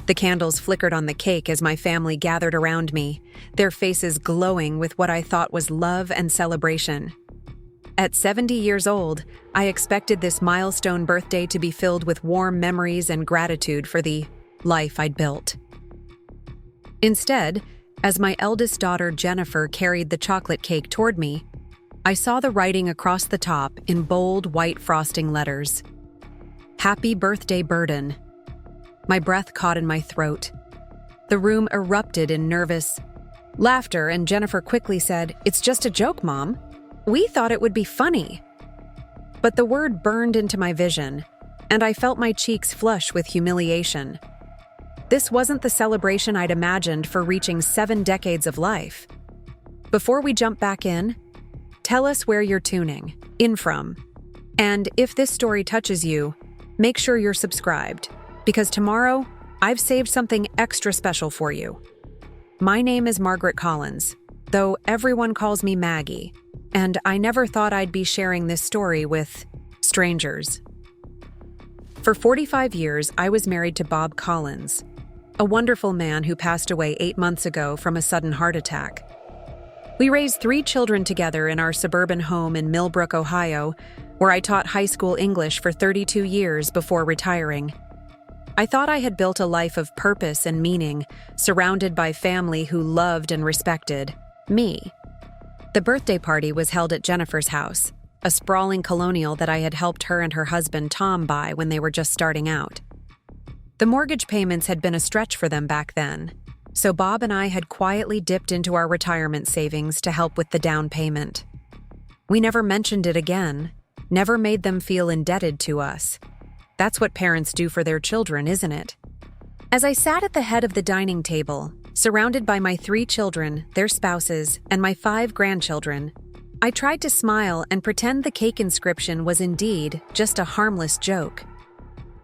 The candles flickered on the cake as my family gathered around me, their faces glowing with what I thought was love and celebration. At 70 years old, I expected this milestone birthday to be filled with warm memories and gratitude for the life I'd built. Instead, as my eldest daughter Jennifer carried the chocolate cake toward me, I saw the writing across the top in bold white frosting letters. Happy birthday, Burden. My breath caught in my throat. The room erupted in nervous laughter, and Jennifer quickly said, "It's just a joke, Mom. We thought it would be funny." But the word burned into my vision, and I felt my cheeks flush with humiliation. This wasn't the celebration I'd imagined for reaching 7 decades of life. Before we jump back in, tell us where you're tuning in from. And if this story touches you, make sure you're subscribed, because tomorrow, I've saved something extra special for you. My name is Margaret Collins, though everyone calls me Maggie, and I never thought I'd be sharing this story with strangers. For 45 years, I was married to Bob Collins, a wonderful man who passed away 8 months ago from a sudden heart attack. We raised 3 children together in our suburban home in Millbrook, Ohio, where I taught high school English for 32 years before retiring. I thought I had built a life of purpose and meaning, surrounded by family who loved and respected me. The birthday party was held at Jennifer's house, a sprawling colonial that I had helped her and her husband Tom buy when they were just starting out. The mortgage payments had been a stretch for them back then, so Bob and I had quietly dipped into our retirement savings to help with the down payment. We never mentioned it again, never made them feel indebted to us. That's what parents do for their children, isn't it? As I sat at the head of the dining table, surrounded by my 3 children, their spouses, and my 5 grandchildren, I tried to smile and pretend the cake inscription was indeed just a harmless joke.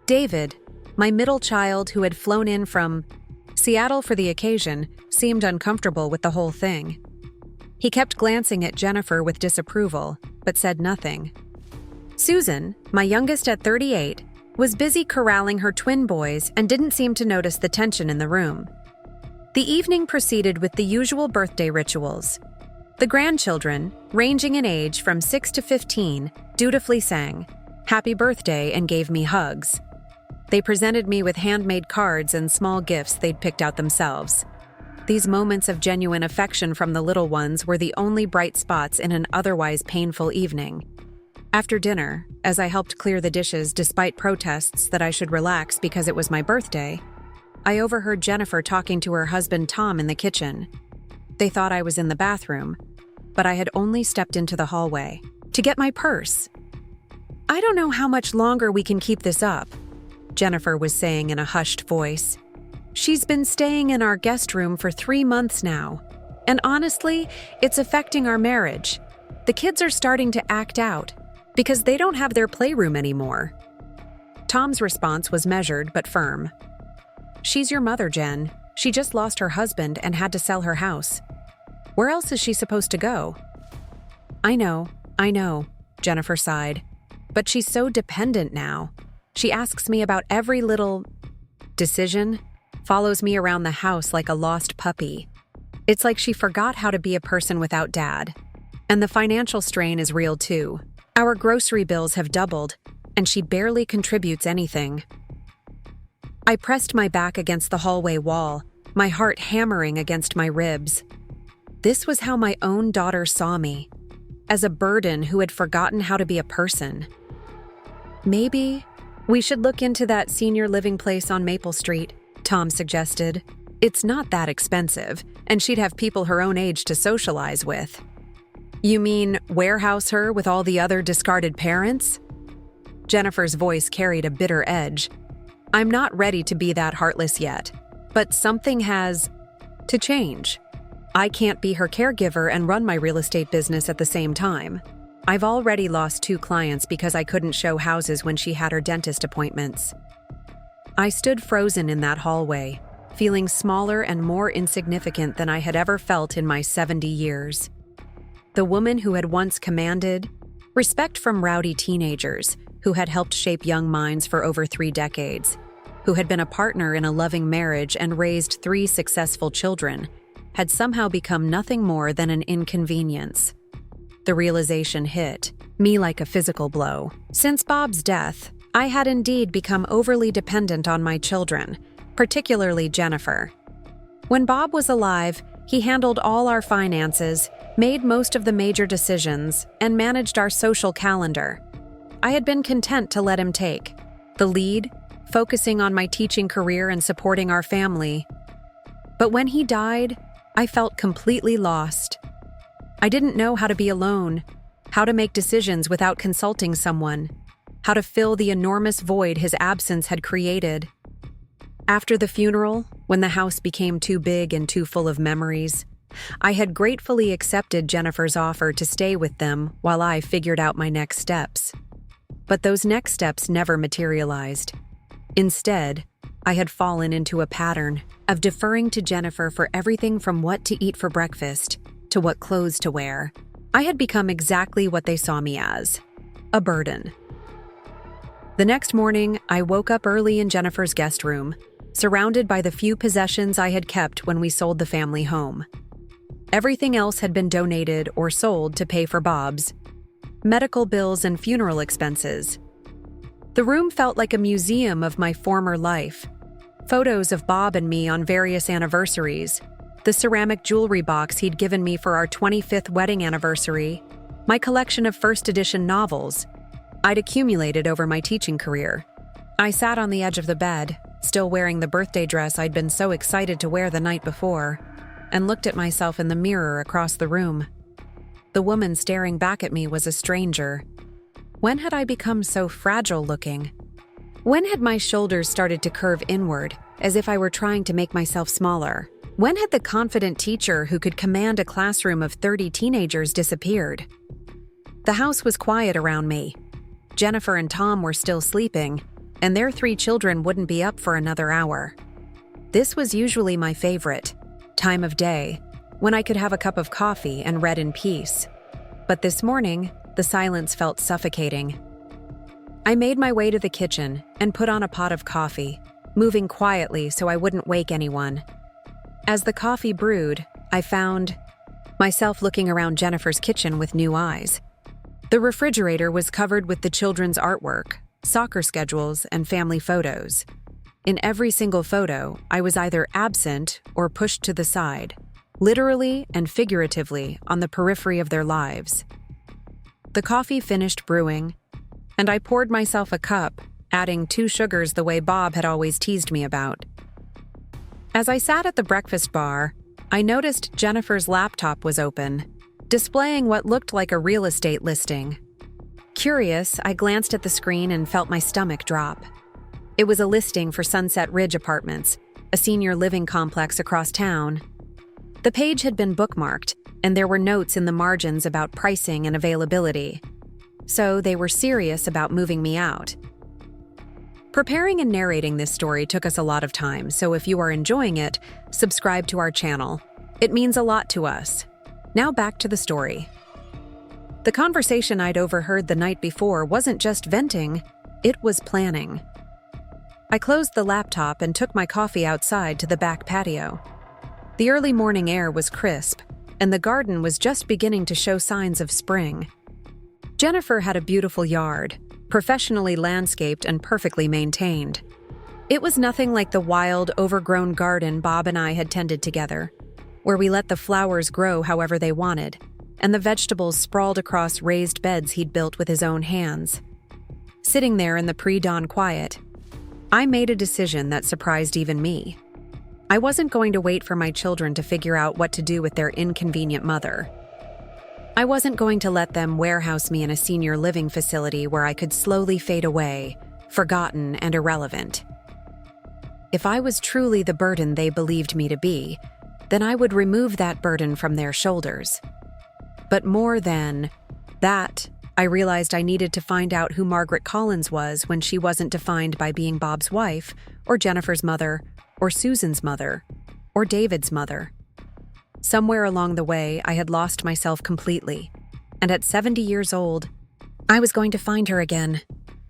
David, my middle child who had flown in from Seattle for the occasion, seemed uncomfortable with the whole thing. He kept glancing at Jennifer with disapproval, but said nothing. Susan, my youngest at 38, was busy corralling her twin boys and didn't seem to notice the tension in the room. The evening proceeded with the usual birthday rituals. The grandchildren, ranging in age from 6 to 15, dutifully sang "Happy Birthday" and gave me hugs. They presented me with handmade cards and small gifts they'd picked out themselves. These moments of genuine affection from the little ones were the only bright spots in an otherwise painful evening. After dinner, as I helped clear the dishes despite protests that I should relax because it was my birthday, I overheard Jennifer talking to her husband Tom in the kitchen. They thought I was in the bathroom, but I had only stepped into the hallway to get my purse. "I don't know how much longer we can keep this up," Jennifer was saying in a hushed voice. "She's been staying in our guest room for 3 months now, and honestly, it's affecting our marriage. The kids are starting to act out because they don't have their playroom anymore." Tom's response was measured but firm. "She's your mother, Jen. She just lost her husband and had to sell her house. Where else is she supposed to go?" I know, Jennifer sighed. "But she's so dependent now. She asks me about every little decision, follows me around the house like a lost puppy. It's like she forgot how to be a person without Dad. And the financial strain is real too. Our grocery bills have doubled, and she barely contributes anything." I pressed my back against the hallway wall, my heart hammering against my ribs. This was how my own daughter saw me, as a burden who had forgotten how to be a person. "Maybe we should look into that senior living place on Maple Street," Tom suggested. "It's not that expensive, and she'd have people her own age to socialize with." "You mean warehouse her with all the other discarded parents?" Jennifer's voice carried a bitter edge. "I'm not ready to be that heartless yet, but something has to change. I can't be her caregiver and run my real estate business at the same time. I've already lost 2 clients because I couldn't show houses when she had her dentist appointments." I stood frozen in that hallway, feeling smaller and more insignificant than I had ever felt in my 70 years. The woman who had once commanded respect from rowdy teenagers who had helped shape young minds for over 3 decades who had been a partner in a loving marriage and raised 3 successful children, had somehow become nothing more than an inconvenience. The realization hit me like a physical blow. Since Bob's death, I had indeed become overly dependent on my children, particularly Jennifer. When Bob was alive, he handled all our finances, made most of the major decisions, and managed our social calendar. I had been content to let him take the lead, focusing on my teaching career and supporting our family. But when he died, I felt completely lost. I didn't know how to be alone, how to make decisions without consulting someone, how to fill the enormous void his absence had created. After the funeral, when the house became too big and too full of memories, I had gratefully accepted Jennifer's offer to stay with them while I figured out my next steps. But those next steps never materialized. Instead, I had fallen into a pattern of deferring to Jennifer for everything from what to eat for breakfast to what clothes to wear. I had become exactly what they saw me as, a burden. The next morning, I woke up early in Jennifer's guest room, surrounded by the few possessions I had kept when we sold the family home. Everything else had been donated or sold to pay for Bob's medical bills and funeral expenses. The room felt like a museum of my former life. Photos of Bob and me on various anniversaries, the ceramic jewelry box he'd given me for our 25th wedding anniversary, my collection of first edition novels I'd accumulated over my teaching career. I sat on the edge of the bed, still wearing the birthday dress I'd been so excited to wear the night before, and looked at myself in the mirror across the room. The woman staring back at me was a stranger. When had I become so fragile-looking? When had my shoulders started to curve inward, as if I were trying to make myself smaller? When had the confident teacher who could command a classroom of 30 teenagers disappeared? The house was quiet around me. Jennifer and Tom were still sleeping, and their 3 children wouldn't be up for another hour. This was usually my favorite time of day, when I could have a cup of coffee and read in peace. But this morning, the silence felt suffocating. I made my way to the kitchen and put on a pot of coffee, moving quietly so I wouldn't wake anyone. As the coffee brewed, I found myself looking around Jennifer's kitchen with new eyes. The refrigerator was covered with the children's artwork, soccer schedules, and family photos. In every single photo, I was either absent or pushed to the side, literally and figuratively on the periphery of their lives. The coffee finished brewing, and I poured myself a cup, adding 2 sugars the way Bob had always teased me about. As I sat at the breakfast bar, I noticed Jennifer's laptop was open, displaying what looked like a real estate listing. Curious, I glanced at the screen and felt my stomach drop. It was a listing for Sunset Ridge Apartments, a senior living complex across town. The page had been bookmarked, and there were notes in the margins about pricing and availability. So they were serious about moving me out. Preparing and narrating this story took us a lot of time, so if you are enjoying it, subscribe to our channel. It means a lot to us. Now back to the story. The conversation I'd overheard the night before wasn't just venting, it was planning. I closed the laptop and took my coffee outside to the back patio. The early morning air was crisp, and the garden was just beginning to show signs of spring. Jennifer had a beautiful yard, professionally landscaped and perfectly maintained. It was nothing like the wild, overgrown garden Bob and I had tended together, where we let the flowers grow however they wanted, and the vegetables sprawled across raised beds he'd built with his own hands. Sitting there in the pre-dawn quiet, I made a decision that surprised even me. I wasn't going to wait for my children to figure out what to do with their inconvenient mother. I wasn't going to let them warehouse me in a senior living facility where I could slowly fade away, forgotten and irrelevant. If I was truly the burden they believed me to be, then I would remove that burden from their shoulders. But more than that, I realized I needed to find out who Margaret Collins was when she wasn't defined by being Bob's wife, or Jennifer's mother, or Susan's mother, or David's mother. Somewhere along the way, I had lost myself completely, and at 70 years old, I was going to find her again.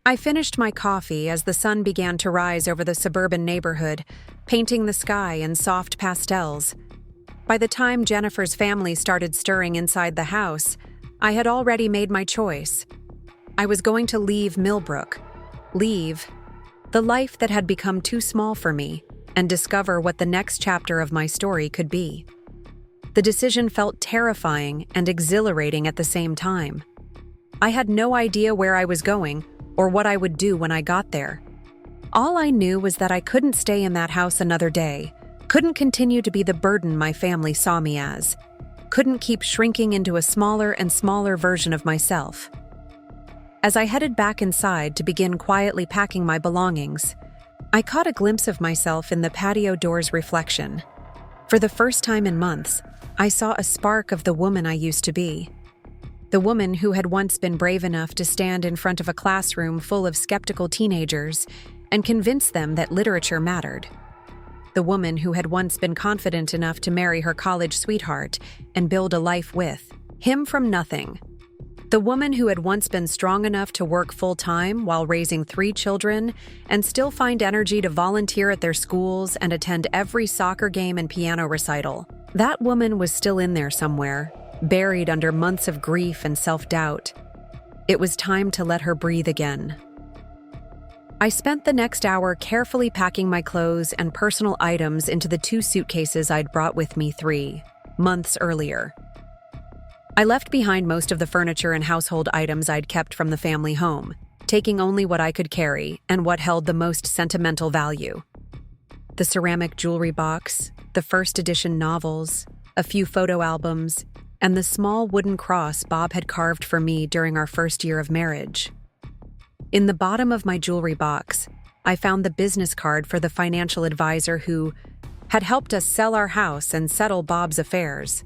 I finished my coffee as the sun began to rise over the suburban neighborhood, painting the sky in soft pastels. By the time Jennifer's family started stirring inside the house, I had already made my choice. I was going to leave Millbrook, leave the life that had become too small for me, and discover what the next chapter of my story could be. The decision felt terrifying and exhilarating at the same time. I had no idea where I was going or what I would do when I got there. All I knew was that I couldn't stay in that house another day, couldn't continue to be the burden my family saw me as, couldn't keep shrinking into a smaller and smaller version of myself. As I headed back inside to begin quietly packing my belongings, I caught a glimpse of myself in the patio door's reflection. For the first time in months, I saw a spark of the woman I used to be. The woman who had once been brave enough to stand in front of a classroom full of skeptical teenagers and convince them that literature mattered. The woman who had once been confident enough to marry her college sweetheart and build a life with him from nothing. The woman who had once been strong enough to work full-time while raising 3 children and still find energy to volunteer at their schools and attend every soccer game and piano recital. That woman was still in there somewhere, buried under months of grief and self-doubt. It was time to let her breathe again. I spent the next hour carefully packing my clothes and personal items into the 2 suitcases I'd brought with me 3 months earlier. I left behind most of the furniture and household items I'd kept from the family home, taking only what I could carry and what held the most sentimental value. The ceramic jewelry box, the first edition novels, a few photo albums, and the small wooden cross Bob had carved for me during our first year of marriage. In the bottom of my jewelry box, I found the business card for the financial advisor who had helped us sell our house and settle Bob's affairs.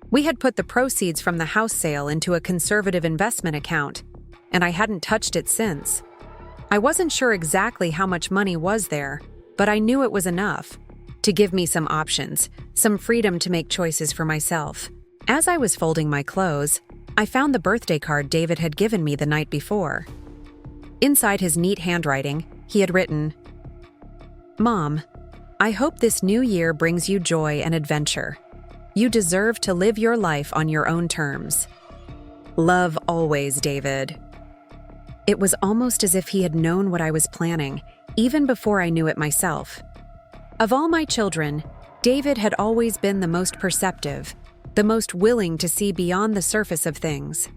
We had put the proceeds from the house sale into a conservative investment account, and I hadn't touched it since. I wasn't sure exactly how much money was there, but I knew it was enough to give me some options, some freedom to make choices for myself. As I was folding my clothes, I found the birthday card David had given me the night before. Inside his neat handwriting, he had written, "Mom, I hope this new year brings you joy and adventure. You deserve to live your life on your own terms. Love always, David." It was almost as if he had known what I was planning, even before I knew it myself. Of all my children, David had always been the most perceptive, the most willing to see beyond the surface of things.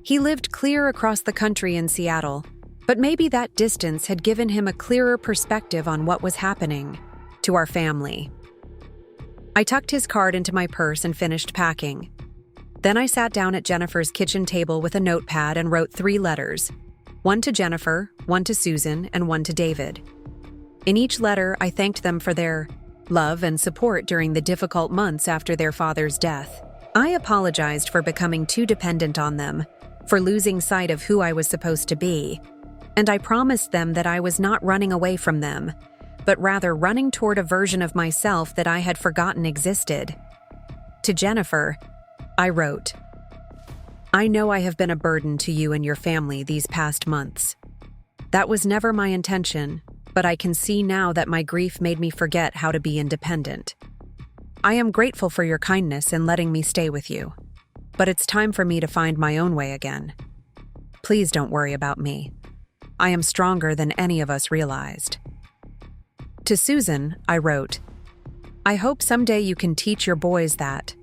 He lived clear across the country in Seattle, but maybe that distance had given him a clearer perspective on what was happening to our family. I tucked his card into my purse and finished packing. Then I sat down at Jennifer's kitchen table with a notepad and wrote 3 letters, one to Jennifer, one to Susan, and one to David. In each letter, I thanked them for their love and support during the difficult months after their father's death. I apologized for becoming too dependent on them, for losing sight of who I was supposed to be, and I promised them that I was not running away from them, but rather running toward a version of myself that I had forgotten existed. To Jennifer, I wrote, "I know I have been a burden to you and your family these past months. That was never my intention, but I can see now that my grief made me forget how to be independent. I am grateful for your kindness in letting me stay with you, but it's time for me to find my own way again. Please don't worry about me. I am stronger than any of us realized." To Susan, I wrote, "I hope someday you can teach your boys that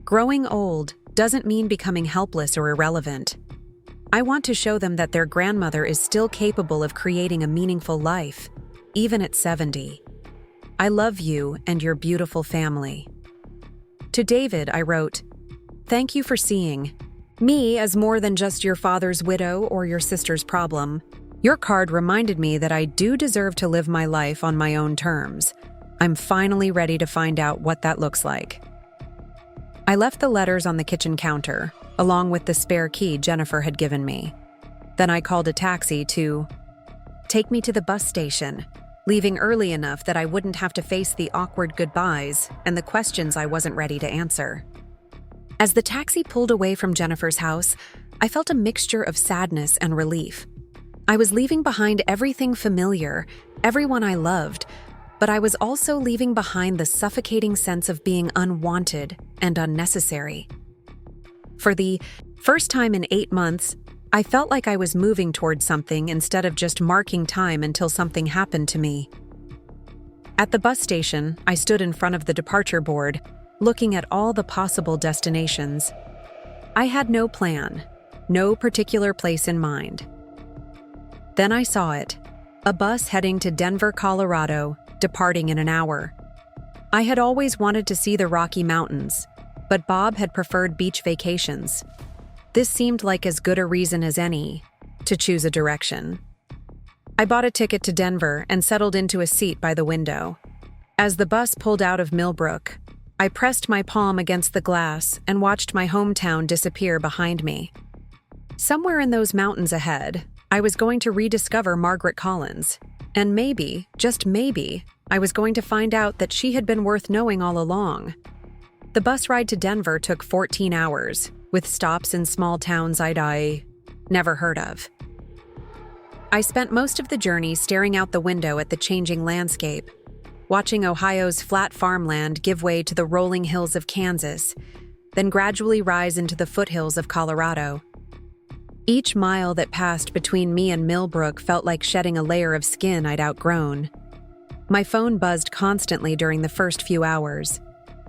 growing old doesn't mean becoming helpless or irrelevant. I want to show them that their grandmother is still capable of creating a meaningful life, even at 70. I love you and your beautiful family." To David, I wrote, "Thank you for seeing me as more than just your father's widow or your sister's problem. Your card reminded me that I do deserve to live my life on my own terms. I'm finally ready to find out what that looks like." I left the letters on the kitchen counter, along with the spare key Jennifer had given me. Then I called a taxi to take me to the bus station, leaving early enough that I wouldn't have to face the awkward goodbyes and the questions I wasn't ready to answer. As the taxi pulled away from Jennifer's house, I felt a mixture of sadness and relief. I was leaving behind everything familiar, everyone I loved, but I was also leaving behind the suffocating sense of being unwanted and unnecessary. For the first time in 8 months, I felt like I was moving towards something instead of just marking time until something happened to me. At the bus station, I stood in front of the departure board, looking at all the possible destinations. I had no plan, no particular place in mind. Then I saw it, a bus heading to Denver, Colorado, departing in an hour. I had always wanted to see the Rocky Mountains, but Bob had preferred beach vacations. This seemed like as good a reason as any to choose a direction. I bought a ticket to Denver and settled into a seat by the window. As the bus pulled out of Millbrook, I pressed my palm against the glass and watched my hometown disappear behind me. Somewhere in those mountains ahead, I was going to rediscover Margaret Collins, and maybe, just maybe, I was going to find out that she had been worth knowing all along. The bus ride to Denver took 14 hours, with stops in small towns I never heard of. I spent most of the journey staring out the window at the changing landscape, watching Ohio's flat farmland give way to the rolling hills of Kansas, then gradually rise into the foothills of Colorado. Each mile that passed between me and Millbrook felt like shedding a layer of skin I'd outgrown. My phone buzzed constantly during the first few hours.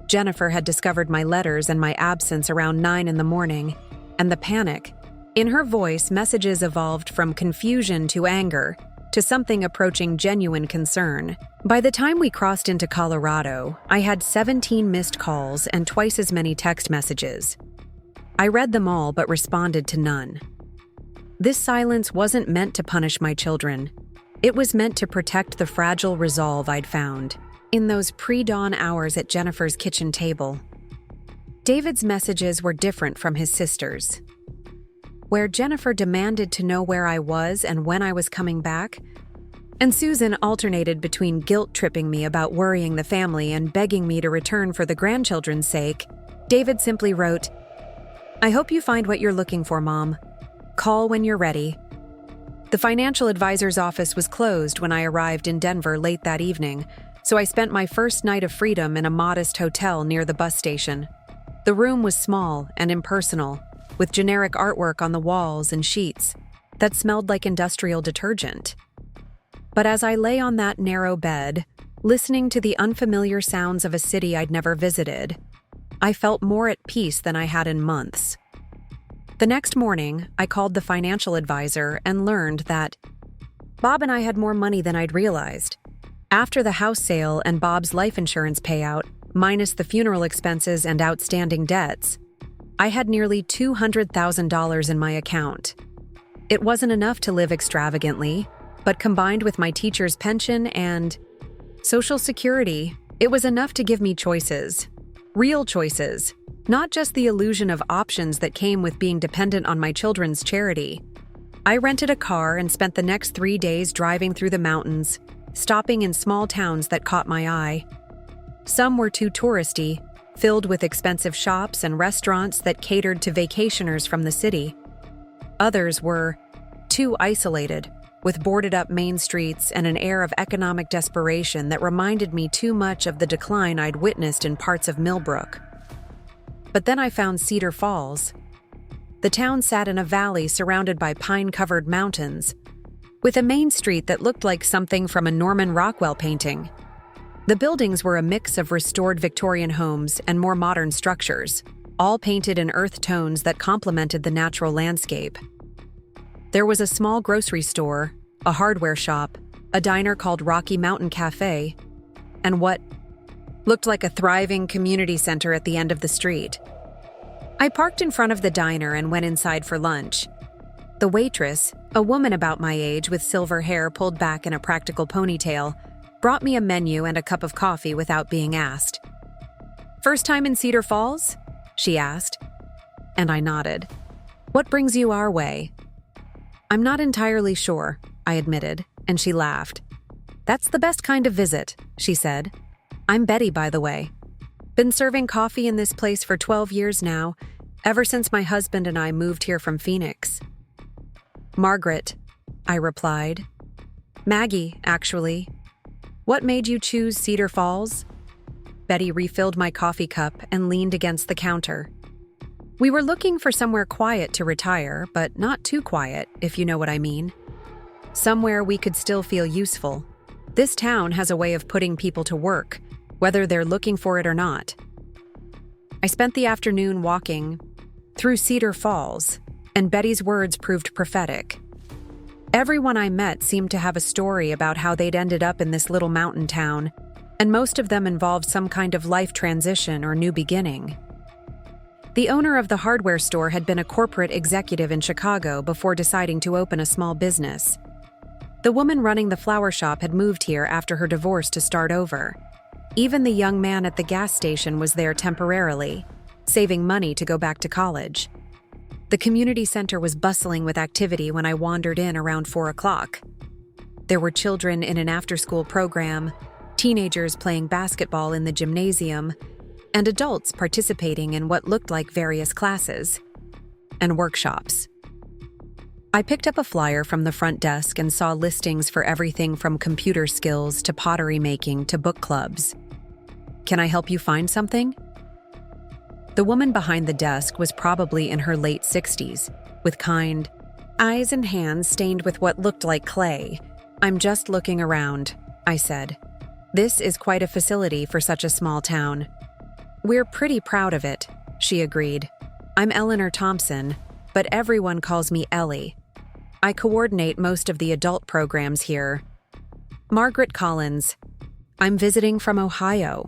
Jennifer had discovered my letters and my absence around 9 in the morning, and the panic. In her voice, messages evolved from confusion to anger, to something approaching genuine concern. By the time we crossed into Colorado, I had 17 missed calls and twice as many text messages. I read them all but responded to none. This silence wasn't meant to punish my children. It was meant to protect the fragile resolve I'd found in those pre-dawn hours at Jennifer's kitchen table. David's messages were different from his sister's. Where Jennifer demanded to know where I was and when I was coming back, and Susan alternated between guilt-tripping me about worrying the family and begging me to return for the grandchildren's sake, David simply wrote, "I hope you find what you're looking for, Mom. Call when you're ready." The financial advisor's office was closed when I arrived in Denver late that evening, so I spent my first night of freedom in a modest hotel near the bus station. The room was small and impersonal, with generic artwork on the walls and sheets that smelled like industrial detergent. But as I lay on that narrow bed, listening to the unfamiliar sounds of a city I'd never visited, I felt more at peace than I had in months. The next morning, I called the financial advisor and learned that Bob and I had more money than I'd realized. After the house sale and Bob's life insurance payout, minus the funeral expenses and outstanding debts, I had nearly $200,000 in my account. It wasn't enough to live extravagantly, but combined with my teacher's pension and Social Security, it was enough to give me choices. Real choices, not just the illusion of options that came with being dependent on my children's charity. I rented a car and spent the next 3 days driving through the mountains, stopping in small towns that caught my eye. Some were too touristy, filled with expensive shops and restaurants that catered to vacationers from the city. Others were too isolated, with boarded-up main streets and an air of economic desperation that reminded me too much of the decline I'd witnessed in parts of Millbrook. But then I found Cedar Falls. The town sat in a valley surrounded by pine-covered mountains, with a main street that looked like something from a Norman Rockwell painting. The buildings were a mix of restored Victorian homes and more modern structures, all painted in earth tones that complemented the natural landscape. There was a small grocery store, a hardware shop, a diner called Rocky Mountain Cafe, and what looked like a thriving community center at the end of the street. I parked in front of the diner and went inside for lunch. The waitress, a woman about my age with silver hair pulled back in a practical ponytail, brought me a menu and a cup of coffee without being asked. "First time in Cedar Falls?" she asked, and I nodded. "What brings you our way?" "I'm not entirely sure," I admitted, and she laughed. "That's the best kind of visit," she said. "I'm Betty, by the way. Been serving coffee in this place for 12 years now, ever since my husband and I moved here from Phoenix." "Margaret," I replied. Maggie, actually. What made you choose Cedar Falls? Betty refilled my coffee cup and leaned against the counter. We were looking for somewhere quiet to retire, but not too quiet, if you know what I mean. Somewhere we could still feel useful. This town has a way of putting people to work, whether they're looking for it or not. I spent the afternoon walking through Cedar Falls, and Betty's words proved prophetic. Everyone I met seemed to have a story about how they'd ended up in this little mountain town, and most of them involved some kind of life transition or new beginning. The owner of the hardware store had been a corporate executive in Chicago before deciding to open a small business. The woman running the flower shop had moved here after her divorce to start over. Even the young man at the gas station was there temporarily, saving money to go back to college. The community center was bustling with activity when I wandered in around 4 o'clock. There were children in an after-school program, teenagers playing basketball in the gymnasium, and adults participating in what looked like various classes and workshops. I picked up a flyer from the front desk and saw listings for everything from computer skills to pottery making to book clubs. Can I help you find something? The woman behind the desk was probably in her late 60s, with kind eyes and hands stained with what looked like clay. I'm just looking around, I said. This is quite a facility for such a small town. We're pretty proud of it, she agreed. I'm Eleanor Thompson, but everyone calls me Ellie. I coordinate most of the adult programs here. Margaret Collins. I'm visiting from Ohio.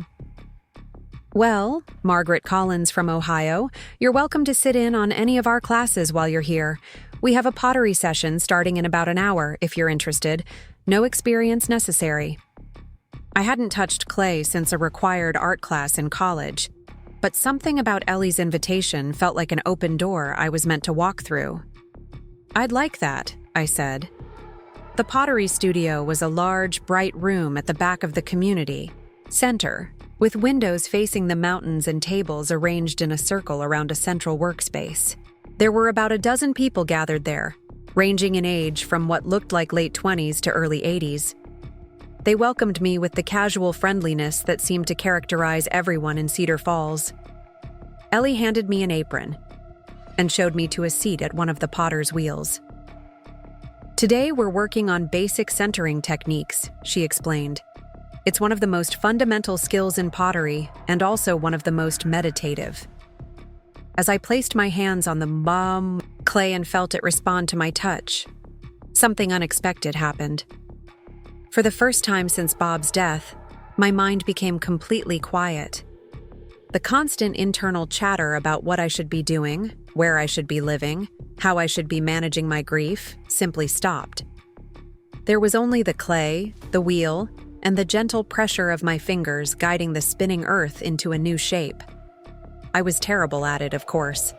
Well, Margaret Collins from Ohio, you're welcome to sit in on any of our classes while you're here. We have a pottery session starting in about an hour, if you're interested. No experience necessary. I hadn't touched clay since a required art class in college, but something about Ellie's invitation felt like an open door I was meant to walk through. I'd like that, I said. The pottery studio was a large, bright room at the back of the community center, with windows facing the mountains and tables arranged in a circle around a central workspace. There were about a dozen people gathered there, ranging in age from what looked like late 20s to early 80s. They welcomed me with the casual friendliness that seemed to characterize everyone in Cedar Falls. Ellie handed me an apron and showed me to a seat at one of the potter's wheels. Today we're working on basic centering techniques, she explained. It's one of the most fundamental skills in pottery and also one of the most meditative. As I placed my hands on the clay and felt it respond to my touch, something unexpected happened. For the first time since Bob's death, my mind became completely quiet. The constant internal chatter about what I should be doing, where I should be living, how I should be managing my grief, simply stopped. There was only the clay, the wheel, and the gentle pressure of my fingers guiding the spinning earth into a new shape. I was terrible at it, of course.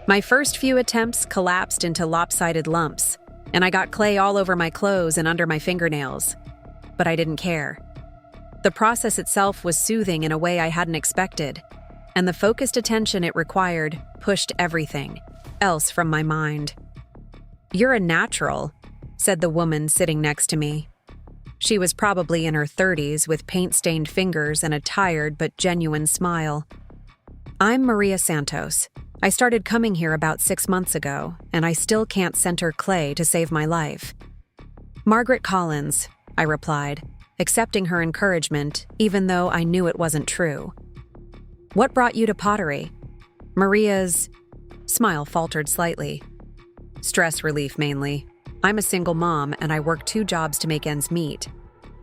My first few attempts collapsed into lopsided lumps, and I got clay all over my clothes and under my fingernails. But I didn't care. The process itself was soothing in a way I hadn't expected, and the focused attention it required pushed everything else from my mind. "You're a natural," said the woman sitting next to me. She was probably in her 30s with paint-stained fingers and a tired but genuine smile. "I'm Maria Santos. I started coming here about 6 months ago, and I still can't center clay to save my life." "Margaret Collins," I replied, accepting her encouragement, even though I knew it wasn't true. "What brought you to pottery?" Maria's smile faltered slightly. "Stress relief, mainly. I'm a single mom, and I work 2 jobs to make ends meet.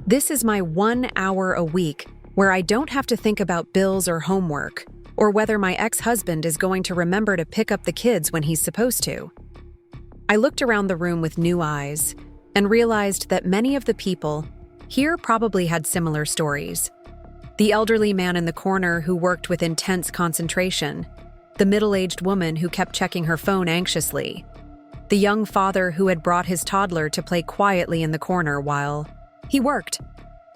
This is my 1 hour a week where I don't have to think about bills or homework, or whether my ex-husband is going to remember to pick up the kids when he's supposed to." I looked around the room with new eyes and realized that many of the people here probably had similar stories. The elderly man in the corner who worked with intense concentration, the middle-aged woman who kept checking her phone anxiously, the young father who had brought his toddler to play quietly in the corner while he worked.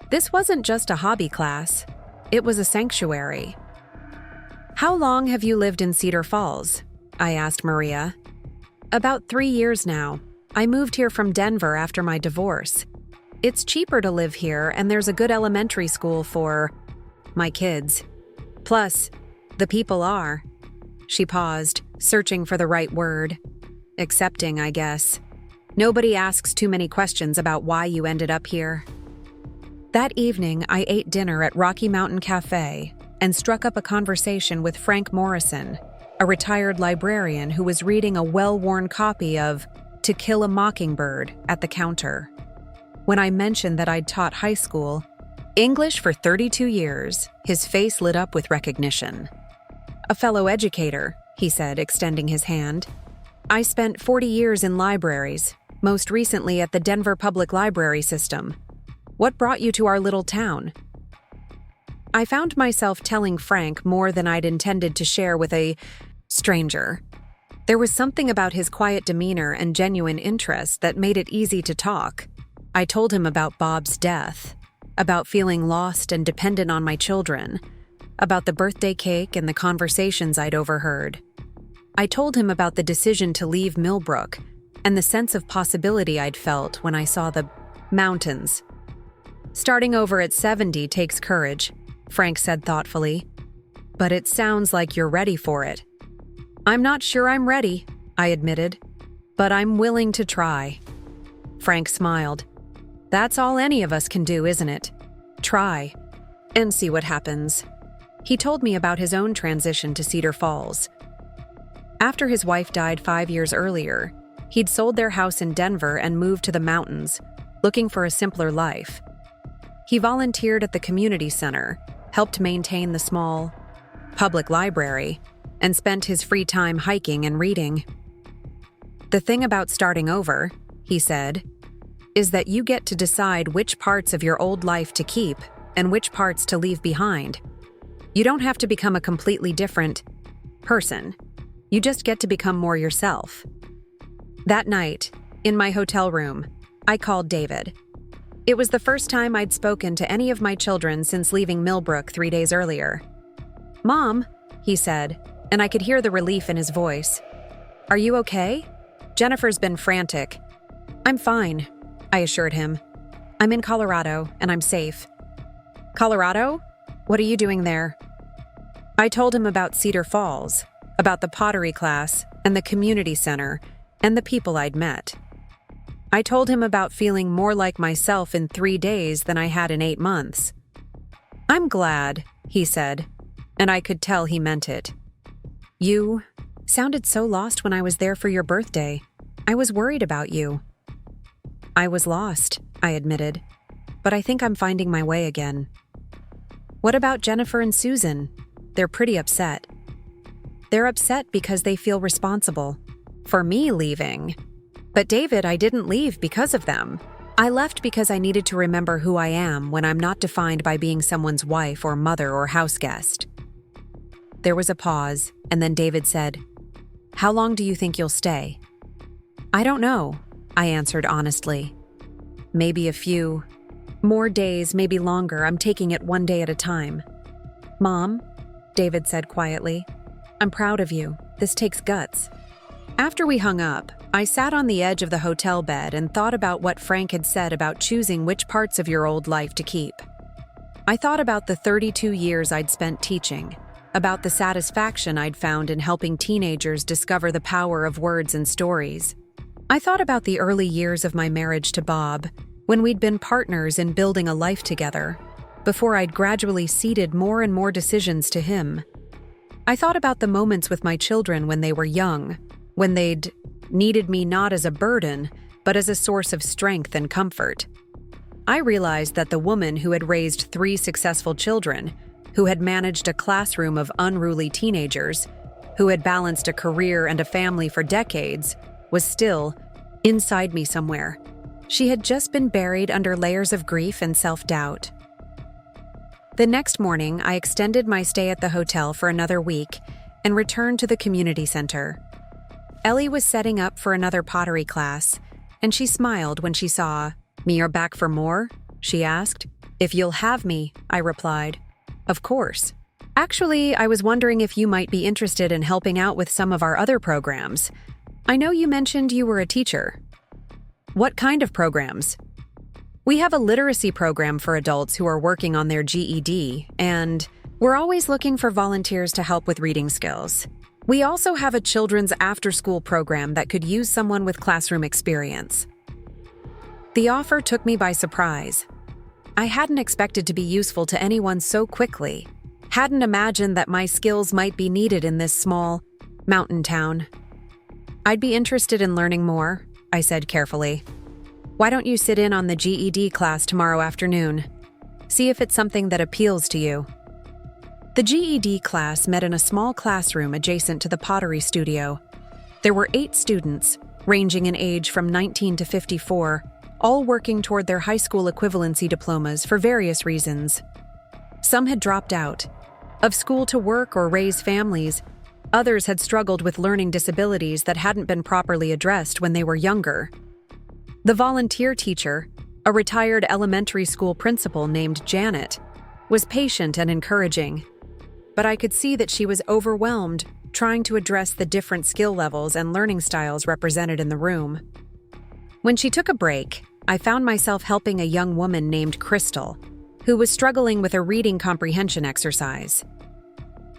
This wasn't just a hobby class, it was a sanctuary. "How long have you lived in Cedar Falls?" I asked Maria. "About 3 years now," I moved here from Denver after my divorce. It's cheaper to live here, and there's a good elementary school for my kids. Plus, the people are. She paused, searching for the right word. Accepting, I guess. Nobody asks too many questions about why you ended up here. That evening, I ate dinner at Rocky Mountain Cafe and struck up a conversation with Frank Morrison, a retired librarian who was reading a well-worn copy of To Kill a Mockingbird at the counter. When I mentioned that I'd taught high school English for 32 years, his face lit up with recognition. A fellow educator, he said, extending his hand. I spent 40 years in libraries, most recently at the Denver Public Library System. What brought you to our little town? I found myself telling Frank more than I'd intended to share with a stranger. There was something about his quiet demeanor and genuine interest that made it easy to talk. I told him about Bob's death, about feeling lost and dependent on my children, about the birthday cake and the conversations I'd overheard. I told him about the decision to leave Millbrook and the sense of possibility I'd felt when I saw the mountains. Starting over at 70 takes courage, Frank said thoughtfully. But it sounds like you're ready for it. I'm not sure I'm ready, I admitted, but I'm willing to try. Frank smiled. That's all any of us can do, isn't it? Try, and see what happens. He told me about his own transition to Cedar Falls. After his wife died 5 years earlier, he'd sold their house in Denver and moved to the mountains, looking for a simpler life. He volunteered at the community center, helped maintain the small public library, and spent his free time hiking and reading. The thing about starting over, he said, is that you get to decide which parts of your old life to keep and which parts to leave behind. You don't have to become a completely different person. You just get to become more yourself. That night, in my hotel room, I called David. It was the first time I'd spoken to any of my children since leaving Millbrook 3 days earlier. Mom, he said, and I could hear the relief in his voice. Are you okay? Jennifer's been frantic. I'm fine, I assured him. I'm in Colorado, and I'm safe. Colorado? What are you doing there? I told him about Cedar Falls, about the pottery class and the community center, and the people I'd met. I told him about feeling more like myself in 3 days than I had in 8 months. I'm glad, he said, and I could tell he meant it. You sounded so lost when I was there for your birthday. I was worried about you. I was lost, I admitted, but I think I'm finding my way again. What about Jennifer and Susan? They're pretty upset. They're upset because they feel responsible for me leaving. But David, I didn't leave because of them. I left because I needed to remember who I am when I'm not defined by being someone's wife or mother or house guest. There was a pause, and then David said, How long do you think you'll stay? I don't know, I answered honestly. Maybe a few more days, maybe longer. I'm taking it one day at a time. Mom, David said quietly, I'm proud of you. This takes guts. After we hung up, I sat on the edge of the hotel bed and thought about what Frank had said about choosing which parts of your old life to keep. I thought about the 32 years I'd spent teaching, about the satisfaction I'd found in helping teenagers discover the power of words and stories. I thought about the early years of my marriage to Bob, when we'd been partners in building a life together, before I'd gradually ceded more and more decisions to him. I thought about the moments with my children when they were young, when they'd needed me not as a burden, but as a source of strength and comfort. I realized that the woman who had raised 3 successful children, who had managed a classroom of unruly teenagers, who had balanced a career and a family for decades, was still inside me somewhere. She had just been buried under layers of grief and self-doubt. The next morning, I extended my stay at the hotel for another week and returned to the community center. Ellie was setting up for another pottery class, and she smiled when she saw me. You're back for more? She asked. If you'll have me, I replied. Of course. Actually, I was wondering if you might be interested in helping out with some of our other programs. I know you mentioned you were a teacher. What kind of programs? We have a literacy program for adults who are working on their GED, and we're always looking for volunteers to help with reading skills. We also have a children's after-school program that could use someone with classroom experience. The offer took me by surprise. I hadn't expected to be useful to anyone so quickly. Hadn't imagined that my skills might be needed in this small mountain town. I'd be interested in learning more, I said carefully. Why don't you sit in on the GED class tomorrow afternoon? See if it's something that appeals to you. The GED class met in a small classroom adjacent to the pottery studio. There were 8 students, ranging in age from 19 to 54, all working toward their high school equivalency diplomas for various reasons. Some had dropped out of school to work or raise families. Others had struggled with learning disabilities that hadn't been properly addressed when they were younger. The volunteer teacher, a retired elementary school principal named Janet, was patient and encouraging, but I could see that she was overwhelmed trying to address the different skill levels and learning styles represented in the room. When she took a break, I found myself helping a young woman named Crystal, who was struggling with a reading comprehension exercise.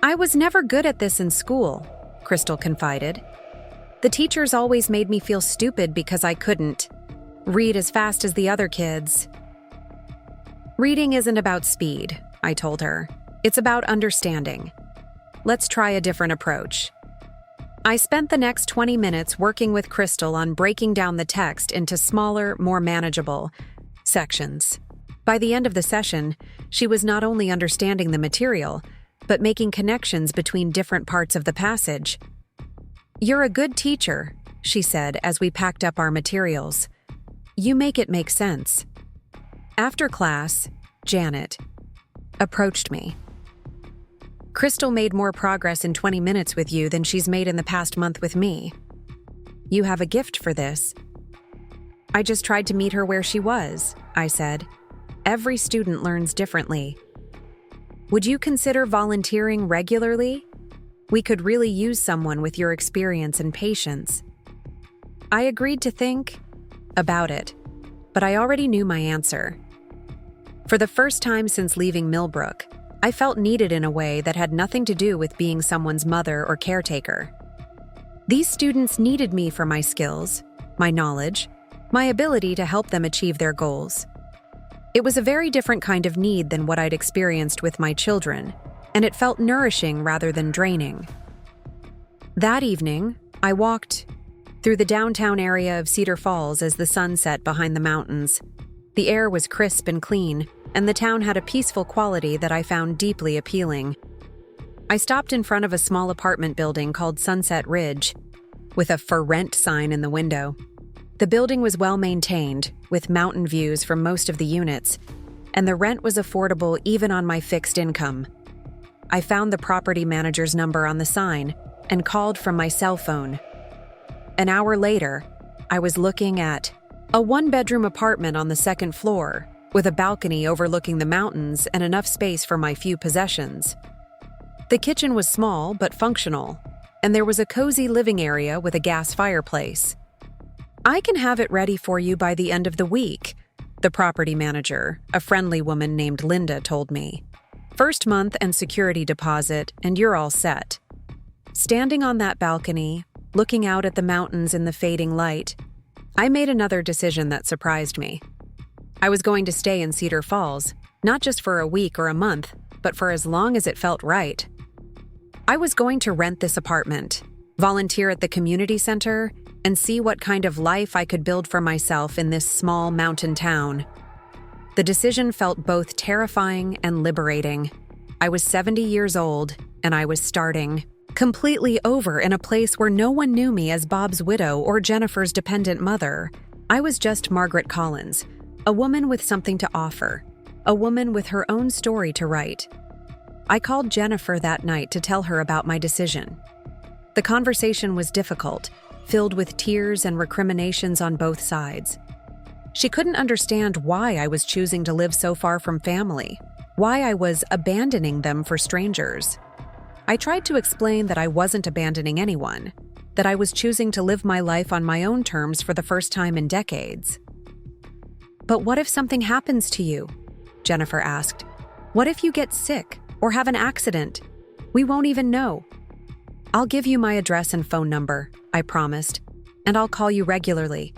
I was never good at this in school, Crystal confided. The teachers always made me feel stupid because I couldn't read as fast as the other kids. Reading isn't about speed, I told her. It's about understanding. Let's try a different approach. I spent the next 20 minutes working with Crystal on breaking down the text into smaller, more manageable sections. By the end of the session, she was not only understanding the material, but making connections between different parts of the passage. "You're a good teacher," she said as we packed up our materials. "You make it make sense." After class, Janet approached me. "Crystal made more progress in 20 minutes with you than she's made in the past month with me. You have a gift for this." "I just tried to meet her where she was," I said. "Every student learns differently." "Would you consider volunteering regularly? We could really use someone with your experience and patience." I agreed to think about it, but I already knew my answer. For the first time since leaving Millbrook, I felt needed in a way that had nothing to do with being someone's mother or caretaker. These students needed me for my skills, my knowledge, my ability to help them achieve their goals. It was a very different kind of need than what I'd experienced with my children, and it felt nourishing rather than draining. That evening, I walked through the downtown area of Cedar Falls as the sun set behind the mountains. The air was crisp and clean, and the town had a peaceful quality that I found deeply appealing. I stopped in front of a small apartment building called Sunset Ridge, with a "For Rent" sign in the window. The building was well maintained, with mountain views from most of the units, and the rent was affordable even on my fixed income. I found the property manager's number on the sign and called from my cell phone. An hour later, I was looking at a 1-bedroom apartment on the 2nd floor, with a balcony overlooking the mountains and enough space for my few possessions. The kitchen was small but functional, and there was a cozy living area with a gas fireplace. "I can have it ready for you by the end of the week," the property manager, a friendly woman named Linda, told me. "First month and security deposit, and you're all set." Standing on that balcony, looking out at the mountains in the fading light, I made another decision that surprised me. I was going to stay in Cedar Falls, not just for a week or a month, but for as long as it felt right. I was going to rent this apartment, volunteer at the community center, and see what kind of life I could build for myself in this small mountain town. The decision felt both terrifying and liberating. I was 70 years old, and I was starting completely over in a place where no one knew me as Bob's widow or Jennifer's dependent mother. I was just Margaret Collins, a woman with something to offer, a woman with her own story to write. I called Jennifer that night to tell her about my decision. The conversation was difficult, filled with tears and recriminations on both sides. She couldn't understand why I was choosing to live so far from family, why I was abandoning them for strangers. I tried to explain that I wasn't abandoning anyone, that I was choosing to live my life on my own terms for the first time in decades. "But what if something happens to you?" Jennifer asked. "What if you get sick or have an accident? We won't even know." "I'll give you my address and phone number," I promised, "and I'll call you regularly.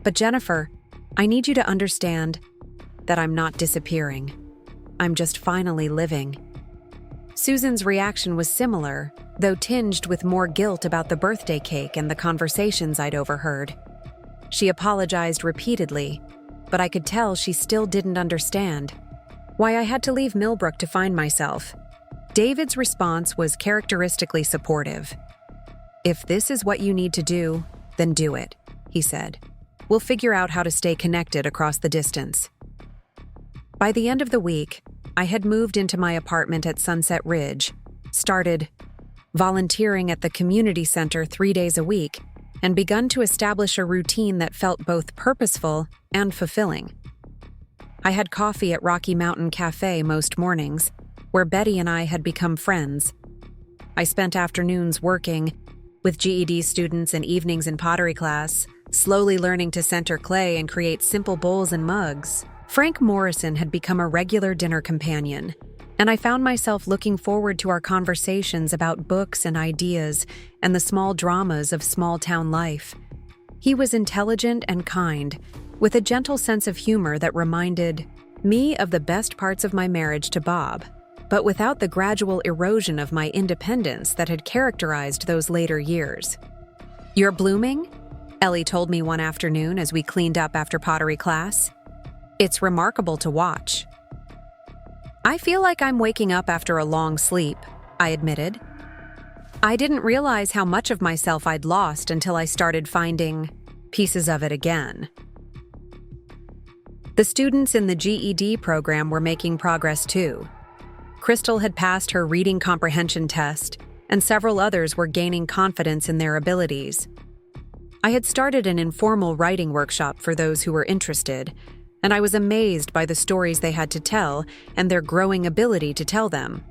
But Jennifer, I need you to understand that I'm not disappearing. I'm just finally living." Susan's reaction was similar, though tinged with more guilt about the birthday cake and the conversations I'd overheard. She apologized repeatedly, but I could tell she still didn't understand why I had to leave Millbrook to find myself. David's response was characteristically supportive. "If this is what you need to do, then do it," he said. "We'll figure out how to stay connected across the distance." By the end of the week, I had moved into my apartment at Sunset Ridge, started volunteering at the community center 3 days a week, and begun to establish a routine that felt both purposeful and fulfilling. I had coffee at Rocky Mountain Cafe most mornings, where Betty and I had become friends. I spent afternoons working with GED students and evenings in pottery class, slowly learning to center clay and create simple bowls and mugs. Frank Morrison had become a regular dinner companion, and I found myself looking forward to our conversations about books and ideas and the small dramas of small-town life. He was intelligent and kind, with a gentle sense of humor that reminded me of the best parts of my marriage to Bob, but without the gradual erosion of my independence that had characterized those later years. "You're blooming?" Ellie told me one afternoon as we cleaned up after pottery class. "It's remarkable to watch." "I feel like I'm waking up after a long sleep," I admitted. I didn't realize how much of myself I'd lost until I started finding pieces of it again. The students in the GED program were making progress too. Crystal had passed her reading comprehension test, and several others were gaining confidence in their abilities. I had started an informal writing workshop for those who were interested, and I was amazed by the stories they had to tell and their growing ability to tell them.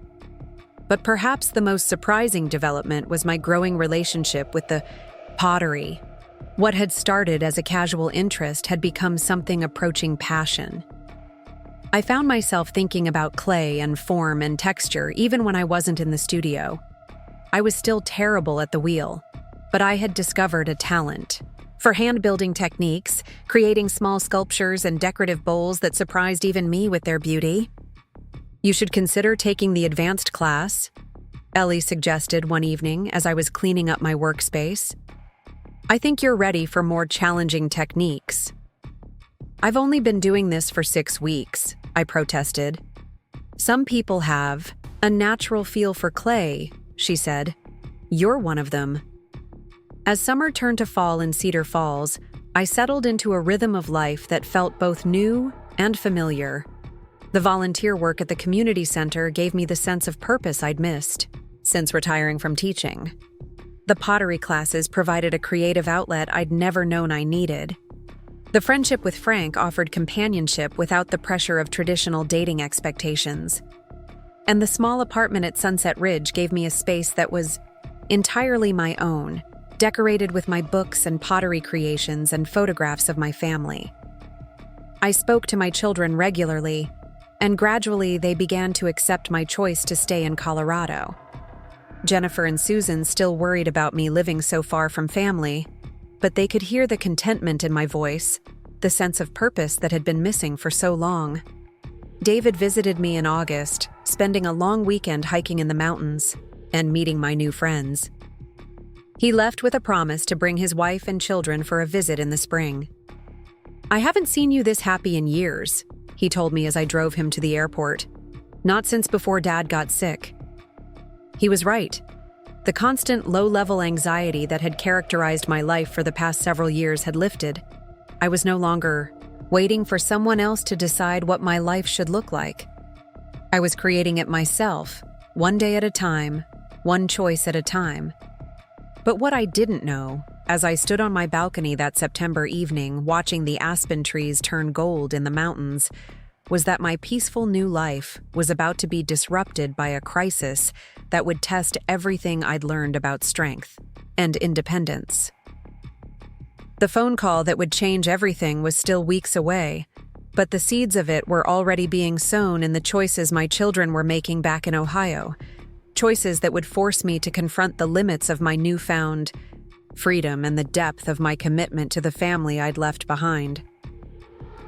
But perhaps the most surprising development was my growing relationship with the pottery. What had started as a casual interest had become something approaching passion. I found myself thinking about clay and form and texture even when I wasn't in the studio. I was still terrible at the wheel, but I had discovered a talent for hand-building techniques, creating small sculptures and decorative bowls that surprised even me with their beauty. "You should consider taking the advanced class," Ellie suggested one evening as I was cleaning up my workspace. "I think you're ready for more challenging techniques." "I've only been doing this for 6 weeks," I protested. "Some people have a natural feel for clay," she said. "You're one of them." As summer turned to fall in Cedar Falls, I settled into a rhythm of life that felt both new and familiar. The volunteer work at the community center gave me the sense of purpose I'd missed since retiring from teaching. The pottery classes provided a creative outlet I'd never known I needed. The friendship with Frank offered companionship without the pressure of traditional dating expectations. And the small apartment at Sunset Ridge gave me a space that was entirely my own, decorated with my books and pottery creations and photographs of my family. I spoke to my children regularly, and gradually they began to accept my choice to stay in Colorado. Jennifer and Susan still worried about me living so far from family, but they could hear the contentment in my voice, the sense of purpose that had been missing for so long. David visited me in August, spending a long weekend hiking in the mountains and meeting my new friends. He left with a promise to bring his wife and children for a visit in the spring. "I haven't seen you this happy in years," he told me as I drove him to the airport. "Not since before Dad got sick." He was right. The constant low-level anxiety that had characterized my life for the past several years had lifted. I was no longer waiting for someone else to decide what my life should look like. I was creating it myself, one day at a time, one choice at a time. But what I didn't know, as I stood on my balcony that September evening watching the aspen trees turn gold in the mountains, was that my peaceful new life was about to be disrupted by a crisis that would test everything I'd learned about strength and independence. The phone call that would change everything was still weeks away, but the seeds of it were already being sown in the choices my children were making back in Ohio, choices that would force me to confront the limits of my newfound freedom and the depth of my commitment to the family I'd left behind.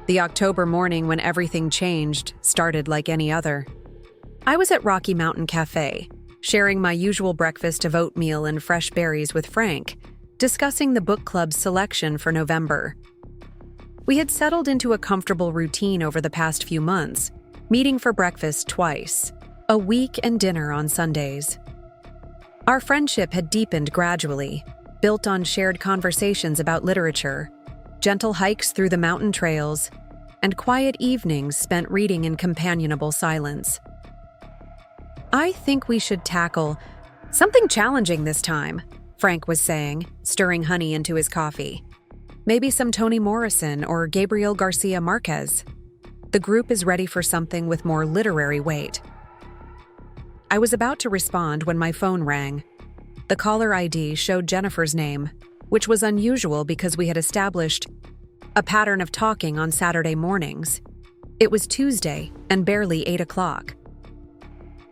The October morning when everything changed started like any other. I was at Rocky Mountain Cafe, sharing my usual breakfast of oatmeal and fresh berries with Frank, discussing the book club's selection for November. We had settled into a comfortable routine over the past few months, meeting for breakfast twice, a week and dinner on Sundays. Our friendship had deepened gradually, built on shared conversations about literature, gentle hikes through the mountain trails, and quiet evenings spent reading in companionable silence. "I think we should tackle something challenging this time," Frank was saying, stirring honey into his coffee. "Maybe some Toni Morrison or Gabriel Garcia Marquez. The group is ready for something with more literary weight." I was about to respond when my phone rang. The caller ID showed Jennifer's name, which was unusual because we had established a pattern of talking on Saturday mornings. It was Tuesday and barely 8 o'clock.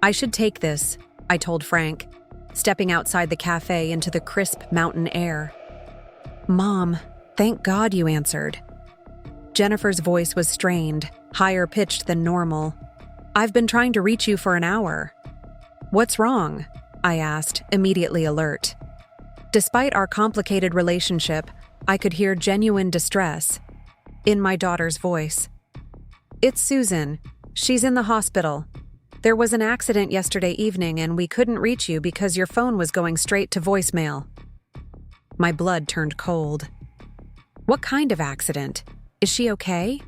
"I should take this," I told Frank, stepping outside the cafe into the crisp mountain air. "Mom, thank God you answered." Jennifer's voice was strained, higher pitched than normal. "I've been trying to reach you for an hour." "What's wrong?" I asked, immediately alert. Despite our complicated relationship, I could hear genuine distress in my daughter's voice. "It's Susan. She's in the hospital. There was an accident yesterday evening and we couldn't reach you because your phone was going straight to voicemail." My blood turned cold. "What kind of accident? Is she okay?"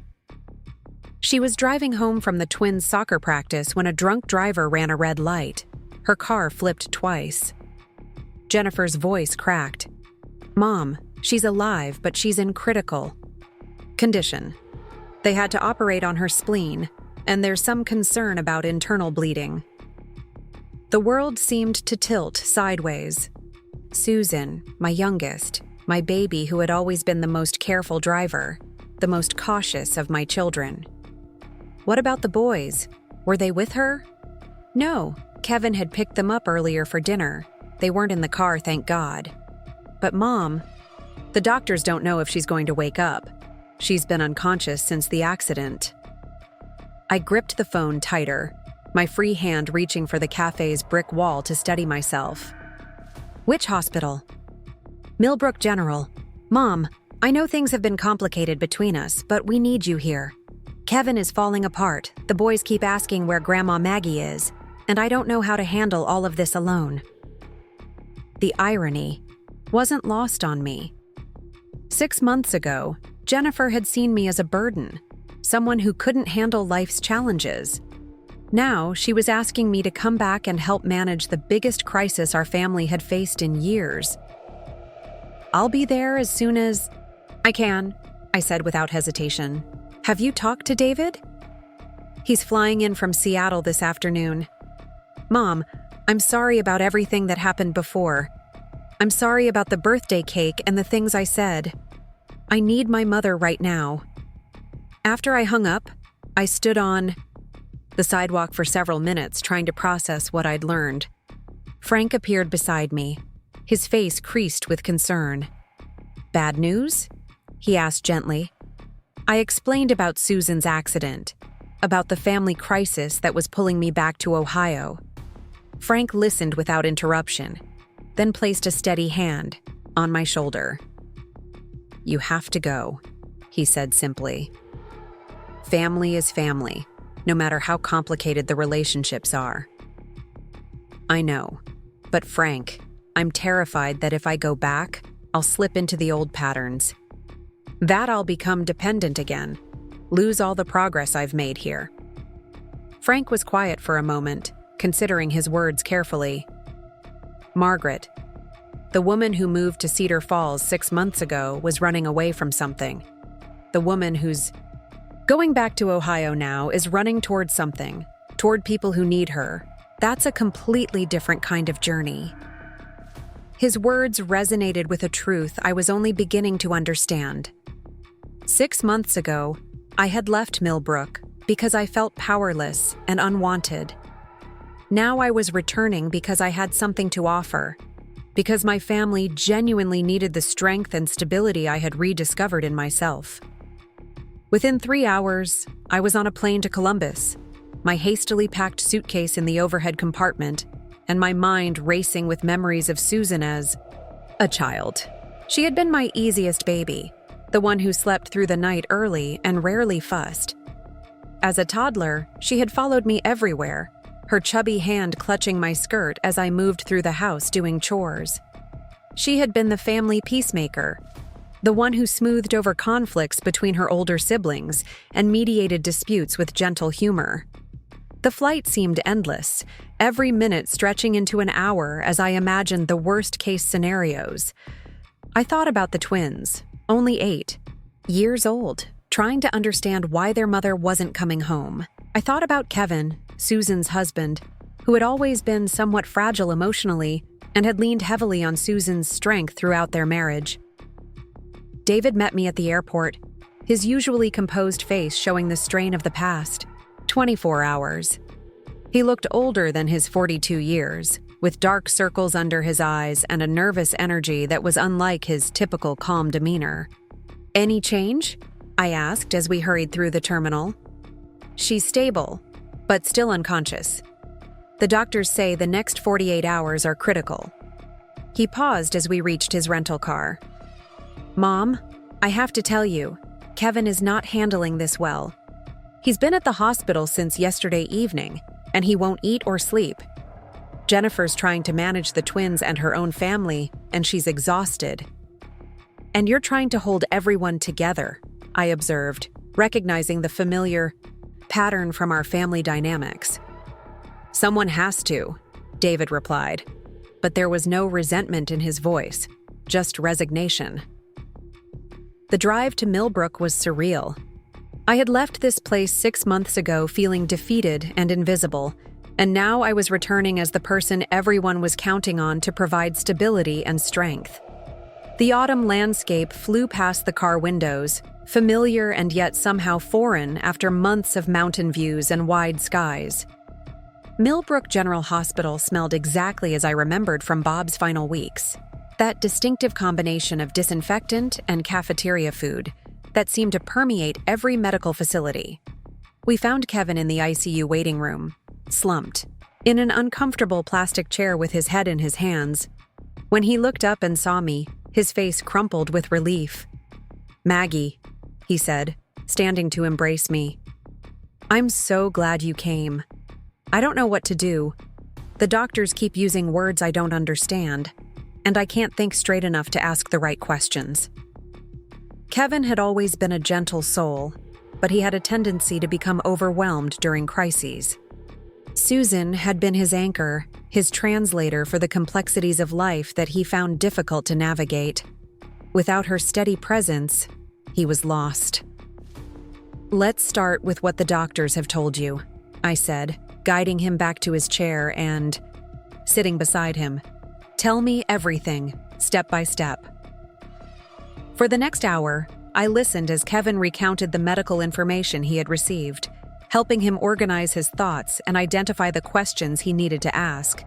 "She was driving home from the twins' soccer practice when a drunk driver ran a red light. Her car flipped twice." Jennifer's voice cracked. "Mom, she's alive, but she's in critical condition. They had to operate on her spleen, and there's some concern about internal bleeding." The world seemed to tilt sideways. Susan, my youngest, my baby who had always been the most careful driver, the most cautious of my children. What about the boys? Were they with her? No, Kevin had picked them up earlier for dinner. They weren't in the car, thank God. But Mom, the doctors don't know if she's going to wake up. She's been unconscious since the accident. I gripped the phone tighter, my free hand reaching for the cafe's brick wall to steady myself. "Which hospital?" "Millbrook General. Mom, I know things have been complicated between us, but we need you here. Kevin is falling apart. The boys keep asking where Grandma Maggie is, and I don't know how to handle all of this alone." The irony wasn't lost on me. 6 months ago, Jennifer had seen me as a burden, someone who couldn't handle life's challenges. Now, she was asking me to come back and help manage the biggest crisis our family had faced in years. "I'll be there as soon as I can," I said without hesitation. "Have you talked to David?" "He's flying in from Seattle this afternoon." "Mom, I'm sorry about everything that happened before. I'm sorry about the birthday cake and the things I said. I need my mother right now." After I hung up, I stood on the sidewalk for several minutes trying to process what I'd learned. Frank appeared beside me, his face creased with concern. "Bad news?" he asked gently. I explained about Susan's accident, about the family crisis that was pulling me back to Ohio. Frank listened without interruption, then placed a steady hand on my shoulder. "You have to go," he said simply. "Family is family, no matter how complicated the relationships are." "I know, but Frank, I'm terrified that if I go back, I'll slip into the old patterns. That I'll become dependent again, lose all the progress I've made here." Frank was quiet for a moment, considering his words carefully. "Margaret, the woman who moved to Cedar Falls 6 months ago was running away from something. The woman who's Going back to Ohio now is running toward something, toward people who need her. That's a completely different kind of journey. His words resonated with a truth I was only beginning to understand. 6 months ago, I had left Millbrook because I felt powerless and unwanted. Now I was returning because I had something to offer, because my family genuinely needed the strength and stability I had rediscovered in myself. Within 3 hours, I was on a plane to Columbus, my hastily packed suitcase in the overhead compartment, and my mind racing with memories of Susan as a child. She had been my easiest baby, the one who slept through the night early and rarely fussed. As a toddler, she had followed me everywhere, her chubby hand clutching my skirt as I moved through the house doing chores. She had been the family peacemaker, the one who smoothed over conflicts between her older siblings and mediated disputes with gentle humor. The flight seemed endless, every minute stretching into an hour as I imagined the worst-case scenarios. I thought about the twins, only 8 years old, trying to understand why their mother wasn't coming home. I thought about Kevin, Susan's husband, who had always been somewhat fragile emotionally and had leaned heavily on Susan's strength throughout their marriage. David met me at the airport, his usually composed face showing the strain of the past 24 hours. He looked older than his 42 years, with dark circles under his eyes and a nervous energy that was unlike his typical calm demeanor. "Any change?" I asked as we hurried through the terminal. "She's stable, but still unconscious. The doctors say the next 48 hours are critical." He paused as we reached his rental car. "Mom, I have to tell you, Kevin is not handling this well. He's been at the hospital since yesterday evening, and he won't eat or sleep. Jennifer's trying to manage the twins and her own family, and she's exhausted." "And you're trying to hold everyone together," I observed, recognizing the familiar pattern from our family dynamics. "Someone has to," David replied, but there was no resentment in his voice, just resignation. The drive to Millbrook was surreal. I had left this place 6 months ago feeling defeated and invisible, and now I was returning as the person everyone was counting on to provide stability and strength. The autumn landscape flew past the car windows, familiar and yet somehow foreign after months of mountain views and wide skies. Millbrook General Hospital smelled exactly as I remembered from Bob's final weeks. That distinctive combination of disinfectant and cafeteria food that seemed to permeate every medical facility. We found Kevin in the ICU waiting room, slumped, in an uncomfortable plastic chair with his head in his hands. When he looked up and saw me, his face crumpled with relief. "Maggie," he said, standing to embrace me. "I'm so glad you came. I don't know what to do. The doctors keep using words I don't understand, and I can't think straight enough to ask the right questions." Kevin had always been a gentle soul, but he had a tendency to become overwhelmed during crises. Susan had been his anchor, his translator for the complexities of life that he found difficult to navigate. Without her steady presence, he was lost. "Let's start with what the doctors have told you," I said, guiding him back to his chair and sitting beside him. "Tell me everything, step by step." For the next hour, I listened as Kevin recounted the medical information he had received, helping him organize his thoughts and identify the questions he needed to ask.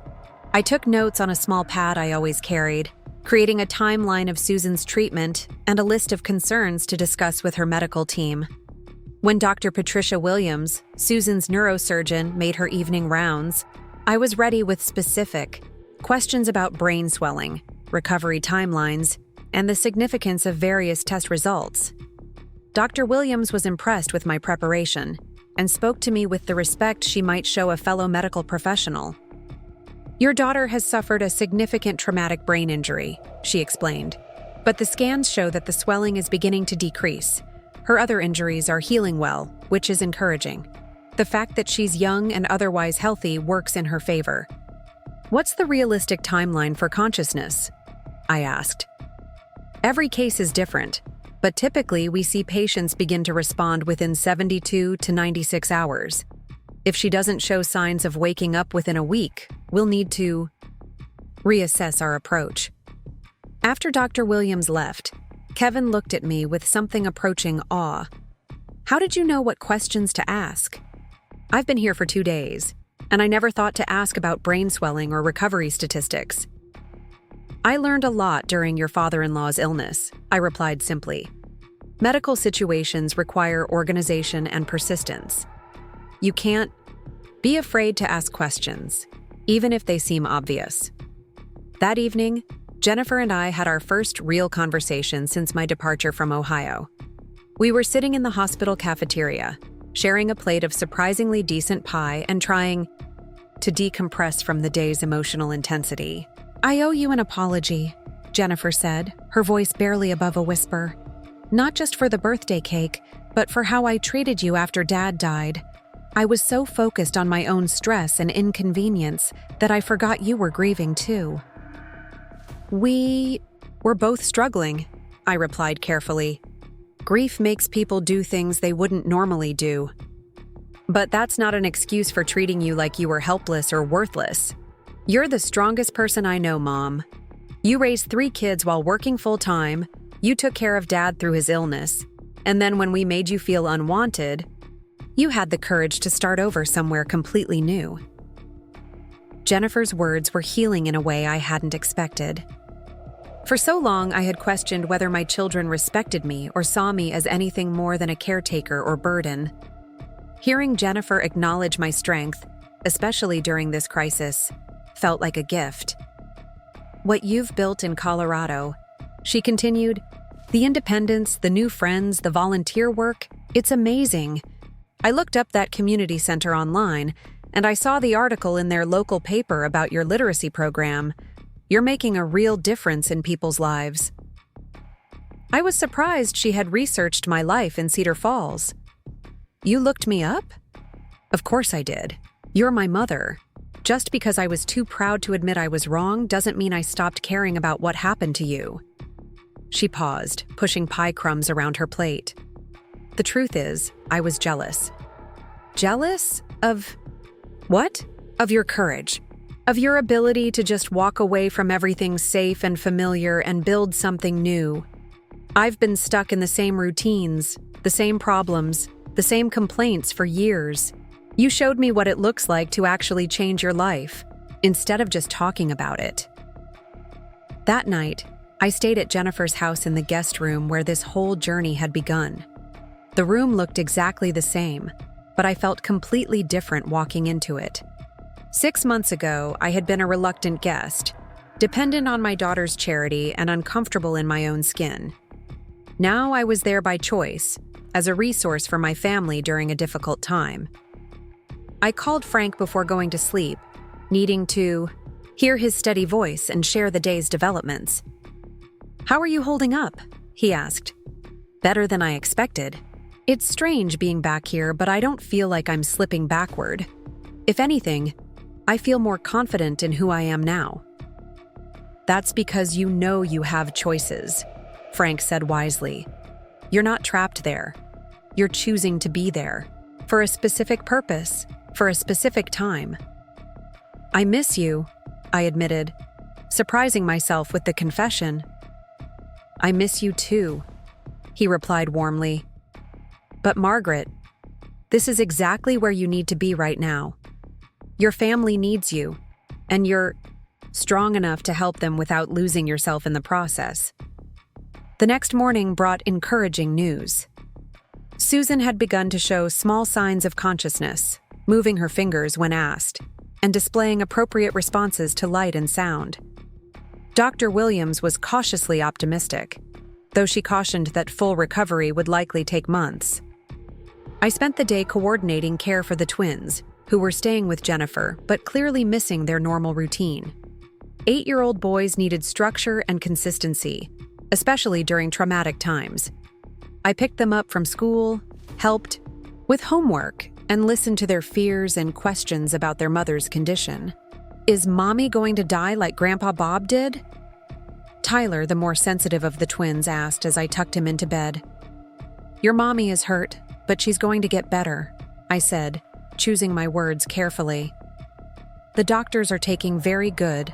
I took notes on a small pad I always carried, creating a timeline of Susan's treatment and a list of concerns to discuss with her medical team. When Dr. Patricia Williams, Susan's neurosurgeon, made her evening rounds, I was ready with specific questions about brain swelling, recovery timelines, and the significance of various test results. Dr. Williams was impressed with my preparation and spoke to me with the respect she might show a fellow medical professional. "Your daughter has suffered a significant traumatic brain injury," she explained, "but the scans show that the swelling is beginning to decrease. Her other injuries are healing well, which is encouraging. The fact that she's young and otherwise healthy works in her favor." "What's the realistic timeline for consciousness?" I asked. "Every case is different. but typically we see patients begin to respond within 72 to 96 hours. If she doesn't show signs of waking up within a week, we'll need to reassess our approach. After Dr. Williams left, Kevin looked at me with something approaching awe. How did you know what questions to ask? I've been here for 2 days, and I never thought to ask about brain swelling or recovery statistics. I learned a lot during your father-in-law's illness, I replied simply. Medical situations require organization and persistence. You can't be afraid to ask questions, even if they seem obvious. That evening, Jennifer and I had our first real conversation since my departure from Ohio. We were sitting in the hospital cafeteria, sharing a plate of surprisingly decent pie and trying to decompress from the day's emotional intensity. I owe you an apology, Jennifer said, her voice barely above a whisper. Not just for the birthday cake, but for how I treated you after Dad died. I was so focused on my own stress and inconvenience that I forgot you were grieving too. We were both struggling, I replied carefully. Grief makes people do things they wouldn't normally do. But that's not an excuse for treating you like you were helpless or worthless. You're the strongest person I know, Mom. You raised 3 kids while working full-time, you took care of Dad through his illness, and then when we made you feel unwanted, you had the courage to start over somewhere completely new. Jennifer's words were healing in a way I hadn't expected. For so long, I had questioned whether my children respected me or saw me as anything more than a caretaker or burden. Hearing Jennifer acknowledge my strength, especially during this crisis, felt like a gift. What you've built in Colorado, she continued, the independence, the new friends, the volunteer work, it's amazing. I looked up that community center online, and I saw the article in their local paper about your literacy program. You're making a real difference in people's lives. I was surprised she had researched my life in Cedar Falls. You looked me up? Of course I did. You're my mother. Just because I was too proud to admit I was wrong doesn't mean I stopped caring about what happened to you. She paused, pushing pie crumbs around her plate. The truth is, I was jealous. Jealous of what? Of your courage. Of your ability to just walk away from everything safe and familiar and build something new. I've been stuck in the same routines, the same problems, the same complaints for years. You showed me what it looks like to actually change your life, instead of just talking about it. That night, I stayed at Jennifer's house in the guest room where this whole journey had begun. The room looked exactly the same, but I felt completely different walking into it. 6 months ago, I had been a reluctant guest, dependent on my daughter's charity and uncomfortable in my own skin. Now I was there by choice, as a resource for my family during a difficult time. I called Frank before going to sleep, needing to hear his steady voice and share the day's developments. "How are you holding up?" he asked. "Better than I expected. It's strange being back here, but I don't feel like I'm slipping backward. If anything, I feel more confident in who I am now." "That's because you know you have choices," Frank said wisely. "You're not trapped there. You're choosing to be there, for a specific purpose, for a specific time." "I miss you," I admitted, surprising myself with the confession. "I miss you too," he replied warmly. "But Margaret, this is exactly where you need to be right now. Your family needs you, and you're strong enough to help them without losing yourself in the process." The next morning brought encouraging news. Susan had begun to show small signs of consciousness, moving her fingers when asked, and displaying appropriate responses to light and sound. Dr. Williams was cautiously optimistic, though she cautioned that full recovery would likely take months. I spent the day coordinating care for the twins, who were staying with Jennifer but clearly missing their normal routine. 8-year-old boys needed structure and consistency, especially during traumatic times. I picked them up from school, helped with homework, and listened to their fears and questions about their mother's condition. "Is Mommy going to die like Grandpa Bob did?" Tyler, the more sensitive of the twins, asked as I tucked him into bed. "Your mommy is hurt, but she's going to get better," I said, choosing my words carefully. "The doctors are taking very good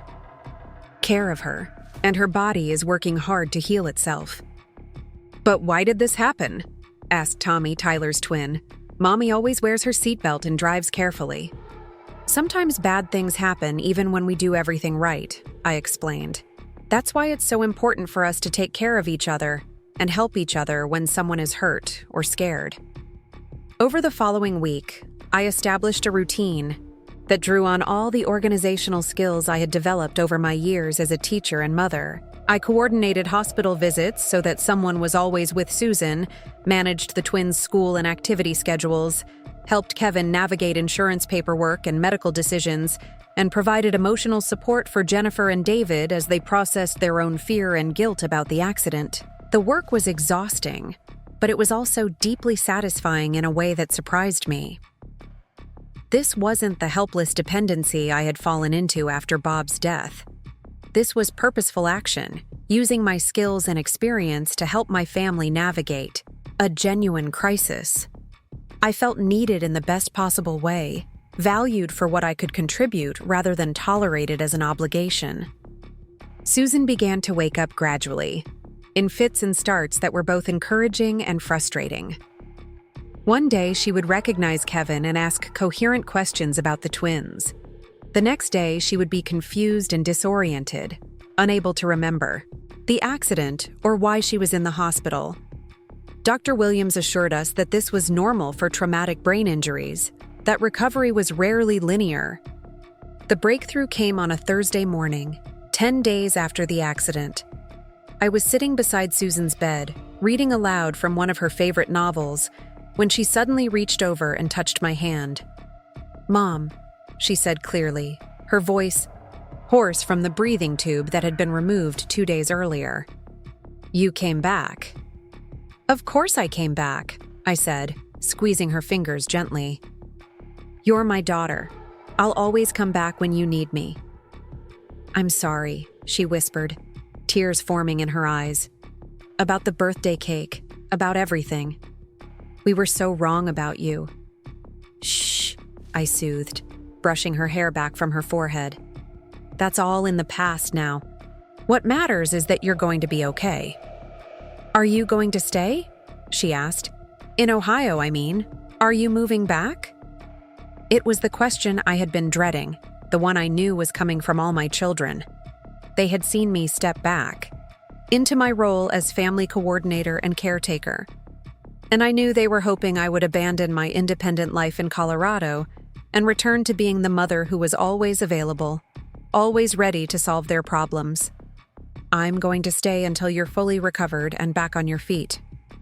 care of her, and her body is working hard to heal itself." "But why did this happen?" asked Tommy, Tyler's twin. "Mommy always wears her seatbelt and drives carefully." "Sometimes bad things happen even when we do everything right," I explained. "That's why it's so important for us to take care of each other and help each other when someone is hurt or scared." Over the following week, I established a routine that drew on all the organizational skills I had developed over my years as a teacher and mother. I coordinated hospital visits so that someone was always with Susan, managed the twins' school and activity schedules, helped Kevin navigate insurance paperwork and medical decisions, and provided emotional support for Jennifer and David as they processed their own fear and guilt about the accident. The work was exhausting, but it was also deeply satisfying in a way that surprised me. This wasn't the helpless dependency I had fallen into after Bob's death. This was purposeful action, using my skills and experience to help my family navigate a genuine crisis. I felt needed in the best possible way, valued for what I could contribute rather than tolerated as an obligation. Susan began to wake up gradually, in fits and starts that were both encouraging and frustrating. One day, she would recognize Kevin and ask coherent questions about the twins. The next day, she would be confused and disoriented, unable to remember the accident or why she was in the hospital. Dr. Williams assured us that this was normal for traumatic brain injuries, that recovery was rarely linear. The breakthrough came on a Thursday morning, 10 days after the accident. I was sitting beside Susan's bed, reading aloud from one of her favorite novels, when she suddenly reached over and touched my hand. "Mom," she said clearly, her voice hoarse from the breathing tube that had been removed 2 days earlier. "You came back." "Of course I came back," I said, squeezing her fingers gently. "You're my daughter. I'll always come back when you need me." "I'm sorry," she whispered, tears forming in her eyes. "About the birthday cake, about everything. We were so wrong about you." "Shh," I soothed, brushing her hair back from her forehead. "That's all in the past now. What matters is that you're going to be okay." "Are you going to stay?" she asked. "In Ohio, I mean. Are you moving back?" It was the question I had been dreading, the one I knew was coming from all my children. They had seen me step back into my role as family coordinator and caretaker, and I knew they were hoping I would abandon my independent life in Colorado and return to being the mother who was always available, always ready to solve their problems. "I'm going to stay until you're fully recovered and back on your feet,"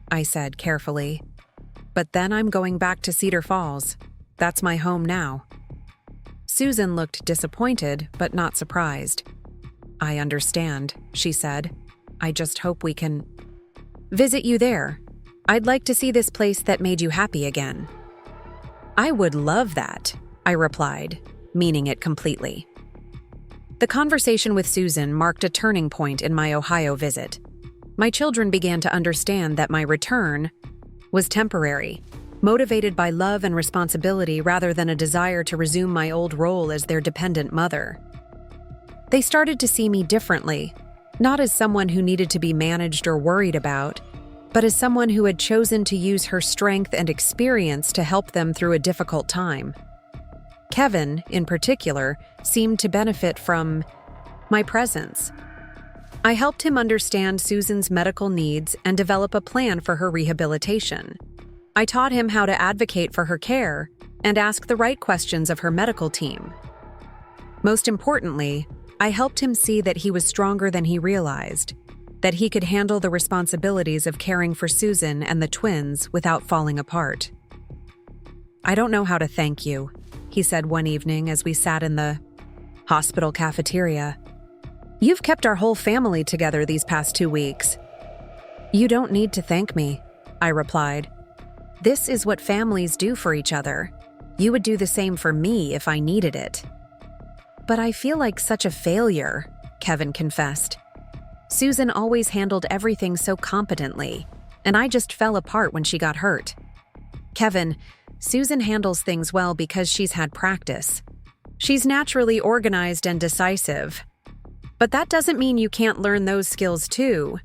I said carefully. "But then I'm going back to Cedar Falls. That's my home now." Susan looked disappointed, but not surprised. "I understand," she said. "I just hope we can visit you there. I'd like to see this place that made you happy again." "I would love that," I replied, meaning it completely. The conversation with Susan marked a turning point in my Ohio visit. My children began to understand that my return was temporary, motivated by love and responsibility rather than a desire to resume my old role as their dependent mother. They started to see me differently, not as someone who needed to be managed or worried about, but as someone who had chosen to use her strength and experience to help them through a difficult time. Kevin, in particular, seemed to benefit from my presence. I helped him understand Susan's medical needs and develop a plan for her rehabilitation. I taught him how to advocate for her care and ask the right questions of her medical team. Most importantly, I helped him see that he was stronger than he realized, that he could handle the responsibilities of caring for Susan and the twins without falling apart. "I don't know how to thank you," he said one evening as we sat in the hospital cafeteria. "You've kept our whole family together these past 2 weeks." "You don't need to thank me," I replied. "This is what families do for each other. You would do the same for me if I needed it." "But I feel like such a failure," Kevin confessed. Susan always handled everything so competently, and I just fell apart when she got hurt. Kevin, Susan handles things well because she's had practice. She's naturally organized and decisive. But that doesn't mean you can't learn those skills too.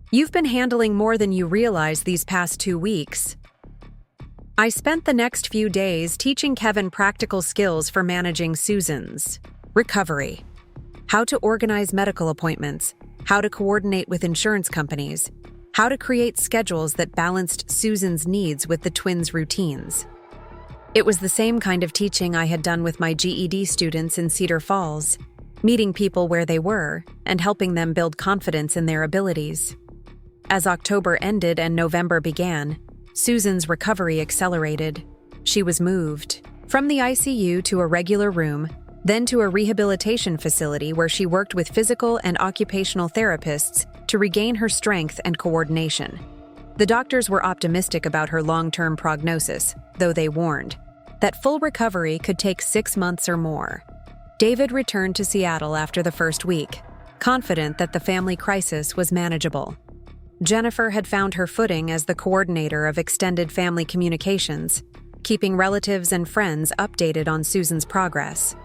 You've been handling more than you realize these past 2 weeks. I spent the next few days teaching Kevin practical skills for managing Susan's recovery. How to organize medical appointments, how to coordinate with insurance companies, how to create schedules that balanced Susan's needs with the twins' routines. It was the same kind of teaching I had done with my GED students in Cedar Falls, meeting people where they were and helping them build confidence in their abilities. As October ended and November began, Susan's recovery accelerated. She was moved from the ICU to a regular room, then to a rehabilitation facility where she worked with physical and occupational therapists to regain her strength and coordination. The doctors were optimistic about her long-term prognosis, though they warned that full recovery could take 6 months or more. David returned to Seattle after the first week, confident that the family crisis was manageable. Jennifer had found her footing as the coordinator of extended family communications, keeping relatives and friends updated on Susan's progress.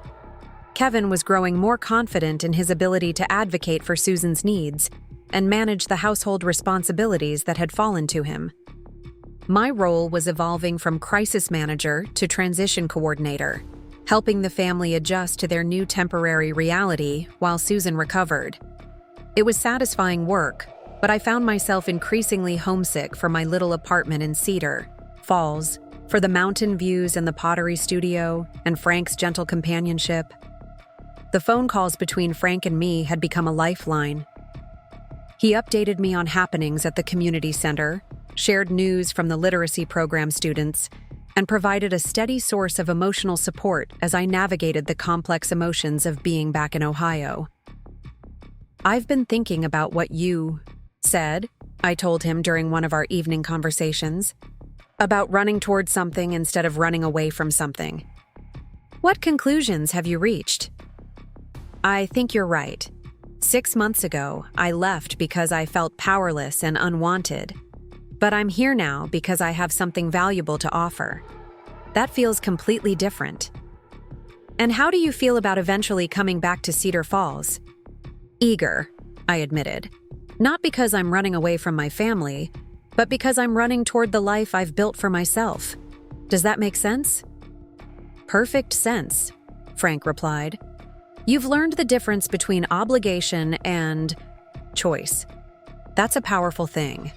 Kevin was growing more confident in his ability to advocate for Susan's needs and manage the household responsibilities that had fallen to him. My role was evolving from crisis manager to transition coordinator, helping the family adjust to their new temporary reality while Susan recovered. It was satisfying work, but I found myself increasingly homesick for my little apartment in Cedar Falls, for the mountain views and the pottery studio, and Frank's gentle companionship. The phone calls between Frank and me had become a lifeline. He updated me on happenings at the community center, shared news from the literacy program students, and provided a steady source of emotional support as I navigated the complex emotions of being back in Ohio. "I've been thinking about what you said," I told him during one of our evening conversations, "about running towards something instead of running away from something. What conclusions have you reached?" "I think you're right. 6 months ago, I left because I felt powerless and unwanted. But I'm here now because I have something valuable to offer. That feels completely different." "And how do you feel about eventually coming back to Cedar Falls?" "Eager," I admitted. "Not because I'm running away from my family, but because I'm running toward the life I've built for myself. Does that make sense?" "Perfect sense," Frank replied. "You've learned the difference between obligation and choice. That's a powerful thing."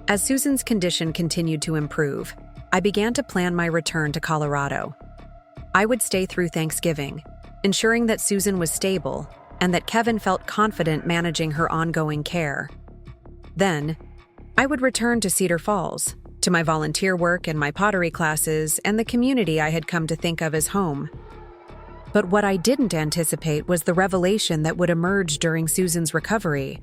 As Susan's condition continued to improve, I began to plan my return to Colorado. I would stay through Thanksgiving, ensuring that Susan was stable and that Kevin felt confident managing her ongoing care. Then, I would return to Cedar Falls, to my volunteer work and my pottery classes and the community I had come to think of as home. But what I didn't anticipate was the revelation that would emerge during Susan's recovery,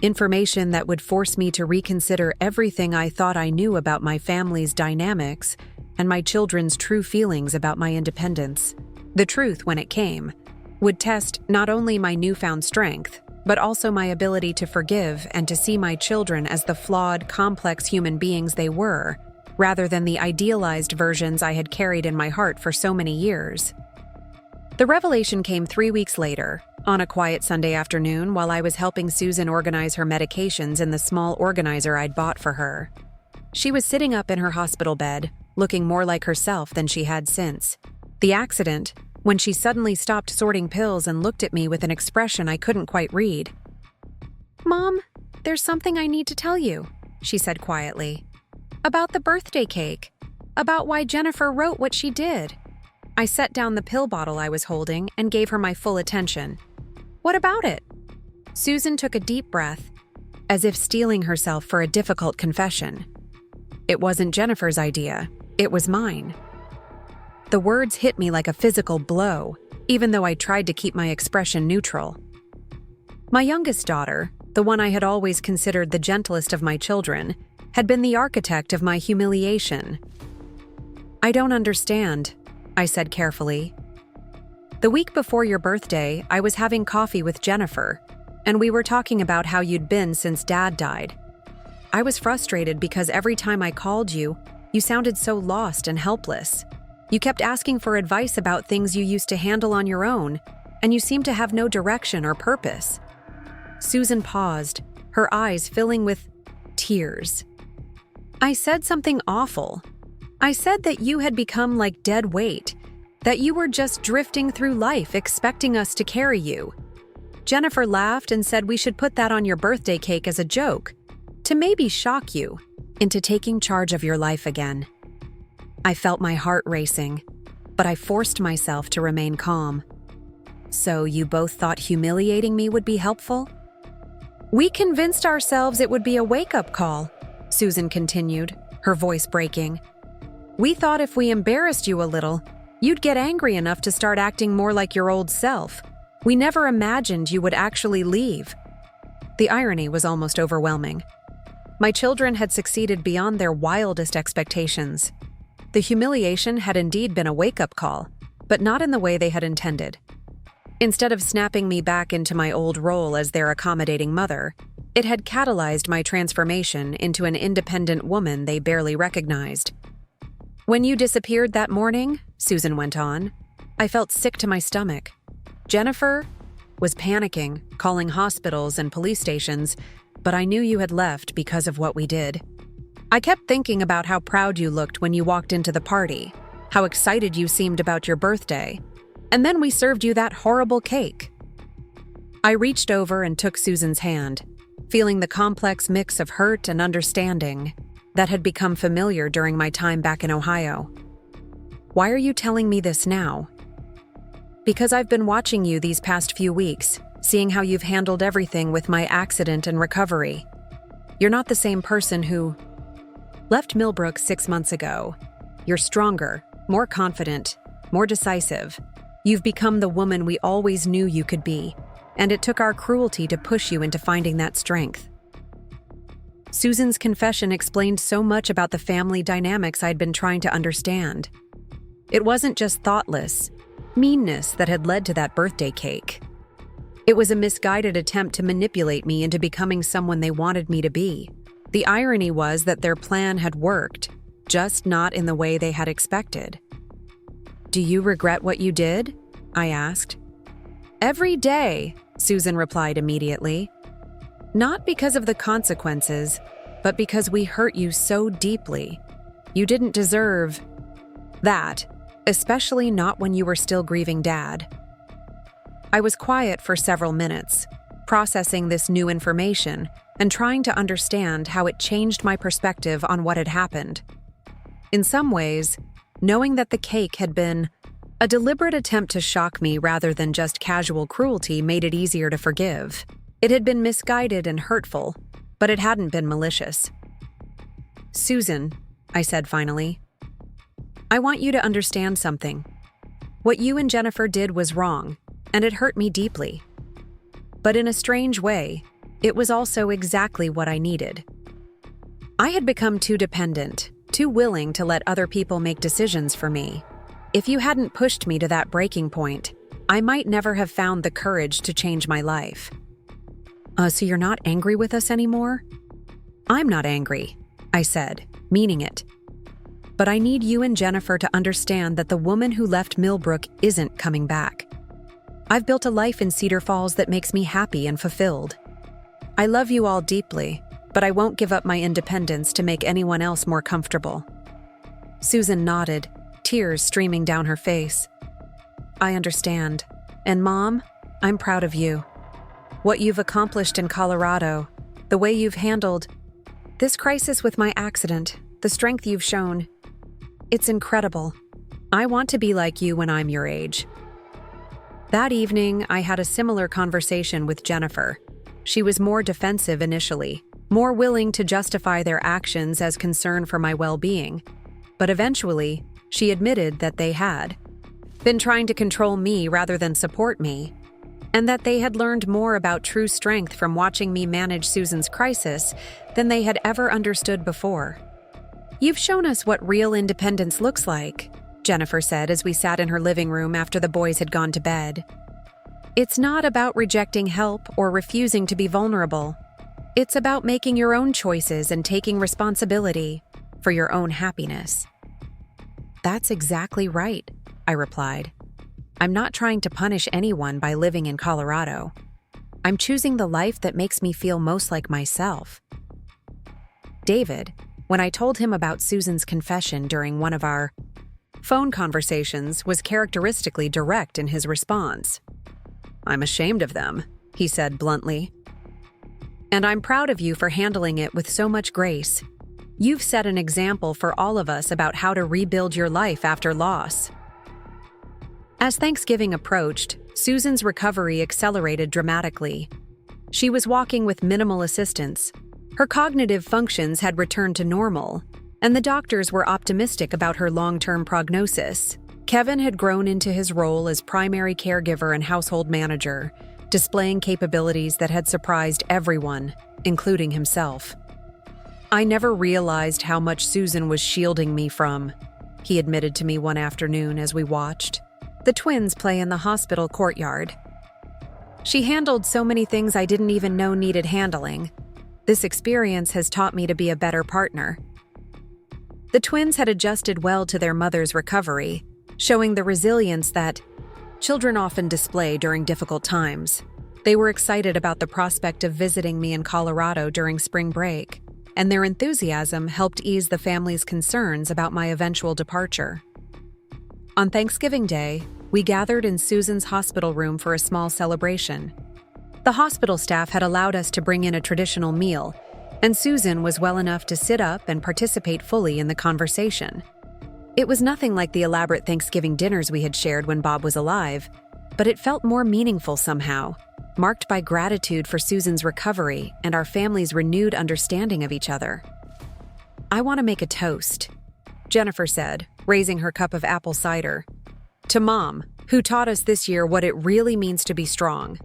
information that would force me to reconsider everything I thought I knew about my family's dynamics and my children's true feelings about my independence. The truth, when it came, would test not only my newfound strength, but also my ability to forgive and to see my children as the flawed, complex human beings they were, rather than the idealized versions I had carried in my heart for so many years. The revelation came 3 weeks later, on a quiet Sunday afternoon while I was helping Susan organize her medications in the small organizer I'd bought for her. She was sitting up in her hospital bed, looking more like herself than she had since. The accident, when she suddenly stopped sorting pills and looked at me with an expression I couldn't quite read. "Mom, there's something I need to tell you," she said quietly. "About the birthday cake. About why Jennifer wrote what she did." I set down the pill bottle I was holding and gave her my full attention. "What about it?" Susan took a deep breath, as if steeling herself for a difficult confession. "It wasn't Jennifer's idea. It was mine." The words hit me like a physical blow, even though I tried to keep my expression neutral. My youngest daughter, the one I had always considered the gentlest of my children, had been the architect of my humiliation. "I don't understand," I said carefully. "The week before your birthday, I was having coffee with Jennifer. and we were talking about how you'd been since Dad died. I was frustrated because every time I called you, you sounded so lost and helpless. You kept asking for advice about things you used to handle on your own, and you seemed to have no direction or purpose." Susan paused, her eyes filling with tears. "I said something awful. I said that you had become like dead weight, that you were just drifting through life expecting us to carry you. Jennifer laughed and said we should put that on your birthday cake as a joke, to maybe shock you into taking charge of your life again." I felt my heart racing, but I forced myself to remain calm. "So you both thought humiliating me would be helpful?" "We convinced ourselves it would be a wake-up call," Susan continued, her voice breaking. "We thought if we embarrassed you a little, you'd get angry enough to start acting more like your old self. We never imagined you would actually leave." The irony was almost overwhelming. My children had succeeded beyond their wildest expectations. The humiliation had indeed been a wake-up call, but not in the way they had intended. Instead of snapping me back into my old role as their accommodating mother, it had catalyzed my transformation into an independent woman they barely recognized. "When you disappeared that morning," Susan went on, "I felt sick to my stomach. Jennifer was panicking, calling hospitals and police stations, but I knew you had left because of what we did. I kept thinking about how proud you looked when you walked into the party, how excited you seemed about your birthday, and then we served you that horrible cake." I reached over and took Susan's hand, feeling the complex mix of hurt and understanding that had become familiar during my time back in Ohio. "Why are you telling me this now?" "Because I've been watching you these past few weeks, seeing how you've handled everything with my accident and recovery. You're not the same person who left Millbrook 6 months ago. You're stronger, more confident, more decisive. You've become the woman we always knew you could be, and it took our cruelty to push you into finding that strength." Susan's confession explained so much about the family dynamics I'd been trying to understand. It wasn't just thoughtless meanness that had led to that birthday cake. It was a misguided attempt to manipulate me into becoming someone they wanted me to be. The irony was that their plan had worked, just not in the way they had expected. "Do you regret what you did?" I asked. "Every day," Susan replied immediately. "Not because of the consequences, but because we hurt you so deeply. You didn't deserve that, especially not when you were still grieving Dad." I was quiet for several minutes, processing this new information and trying to understand how it changed my perspective on what had happened. In some ways, knowing that the cake had been a deliberate attempt to shock me rather than just casual cruelty made it easier to forgive. It had been misguided and hurtful, but it hadn't been malicious. "Susan," I said finally, "I want you to understand something. What you and Jennifer did was wrong, and it hurt me deeply. But in a strange way, it was also exactly what I needed. I had become too dependent, too willing to let other people make decisions for me. If you hadn't pushed me to that breaking point, I might never have found the courage to change my life." So you're not angry with us anymore?" "I'm not angry," I said, meaning it. "But I need you and Jennifer to understand that the woman who left Millbrook isn't coming back. I've built a life in Cedar Falls that makes me happy and fulfilled. I love you all deeply, but I won't give up my independence to make anyone else more comfortable." Susan nodded, tears streaming down her face. "I understand. And Mom, I'm proud of you. What you've accomplished in Colorado, the way you've handled this crisis with my accident, the strength you've shown. It's incredible. I want to be like you when I'm your age." That evening, I had a similar conversation with Jennifer. She was more defensive initially, more willing to justify their actions as concern for my well-being, but eventually, she admitted that they had been trying to control me rather than support me, and that they had learned more about true strength from watching me manage Susan's crisis than they had ever understood before. "You've shown us what real independence looks like," Jennifer said as we sat in her living room after the boys had gone to bed. It's not about rejecting help or refusing to be vulnerable. It's about making your own choices and taking responsibility for your own happiness. That's exactly right, I replied. I'm not trying to punish anyone by living in Colorado. I'm choosing the life that makes me feel most like myself. David, when I told him about Susan's confession during one of our phone conversations, was characteristically direct in his response. I'm ashamed of them, he said bluntly. And I'm proud of you for handling it with so much grace. You've set an example for all of us about how to rebuild your life after loss. As Thanksgiving approached, Susan's recovery accelerated dramatically. She was walking with minimal assistance. Her cognitive functions had returned to normal, and the doctors were optimistic about her long-term prognosis. Kevin had grown into his role as primary caregiver and household manager, displaying capabilities that had surprised everyone, including himself. I never realized how much Susan was shielding me from, he admitted to me one afternoon as we watched the twins play in the hospital courtyard. She handled so many things I didn't even know needed handling. This experience has taught me to be a better partner. The twins had adjusted well to their mother's recovery, showing the resilience that children often display during difficult times. They were excited about the prospect of visiting me in Colorado during spring break, and their enthusiasm helped ease the family's concerns about my eventual departure. On Thanksgiving Day, we gathered in Susan's hospital room for a small celebration. The hospital staff had allowed us to bring in a traditional meal, and Susan was well enough to sit up and participate fully in the conversation. It was nothing like the elaborate Thanksgiving dinners we had shared when Bob was alive, but it felt more meaningful somehow, marked by gratitude for Susan's recovery and our family's renewed understanding of each other. I want to make a toast, Jennifer said, raising her cup of apple cider. To Mom, who taught us this year what it really means to be strong.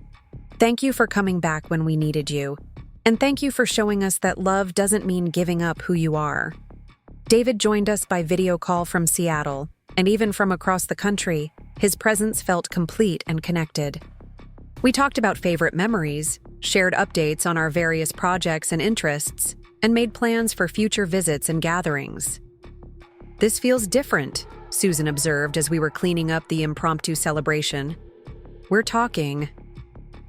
Thank you for coming back when we needed you, and thank you for showing us that love doesn't mean giving up who you are. David joined us by video call from Seattle, and even from across the country, his presence felt complete and connected. We talked about favorite memories, shared updates on our various projects and interests, and made plans for future visits and gatherings. This feels different, Susan observed as we were cleaning up the impromptu celebration. We're talking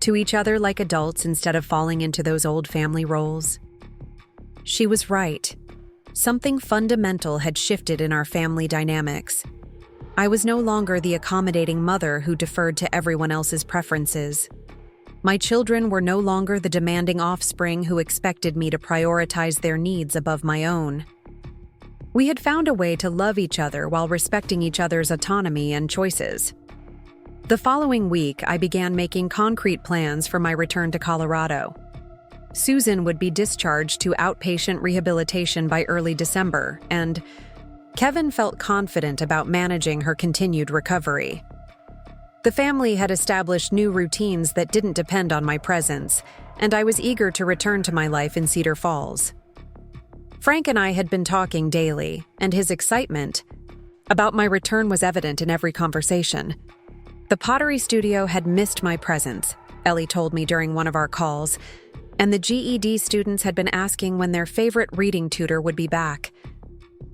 to each other like adults instead of falling into those old family roles. She was right. Something fundamental had shifted in our family dynamics. I was no longer the accommodating mother who deferred to everyone else's preferences. My children were no longer the demanding offspring who expected me to prioritize their needs above my own. We had found a way to love each other while respecting each other's autonomy and choices. The following week, I began making concrete plans for my return to Colorado. Susan would be discharged to outpatient rehabilitation by early December, and Kevin felt confident about managing her continued recovery. The family had established new routines that didn't depend on my presence, and I was eager to return to my life in Cedar Falls. Frank and I had been talking daily, and his excitement about my return was evident in every conversation. The pottery studio had missed my presence, Ellie told me during one of our calls, and the GED students had been asking when their favorite reading tutor would be back.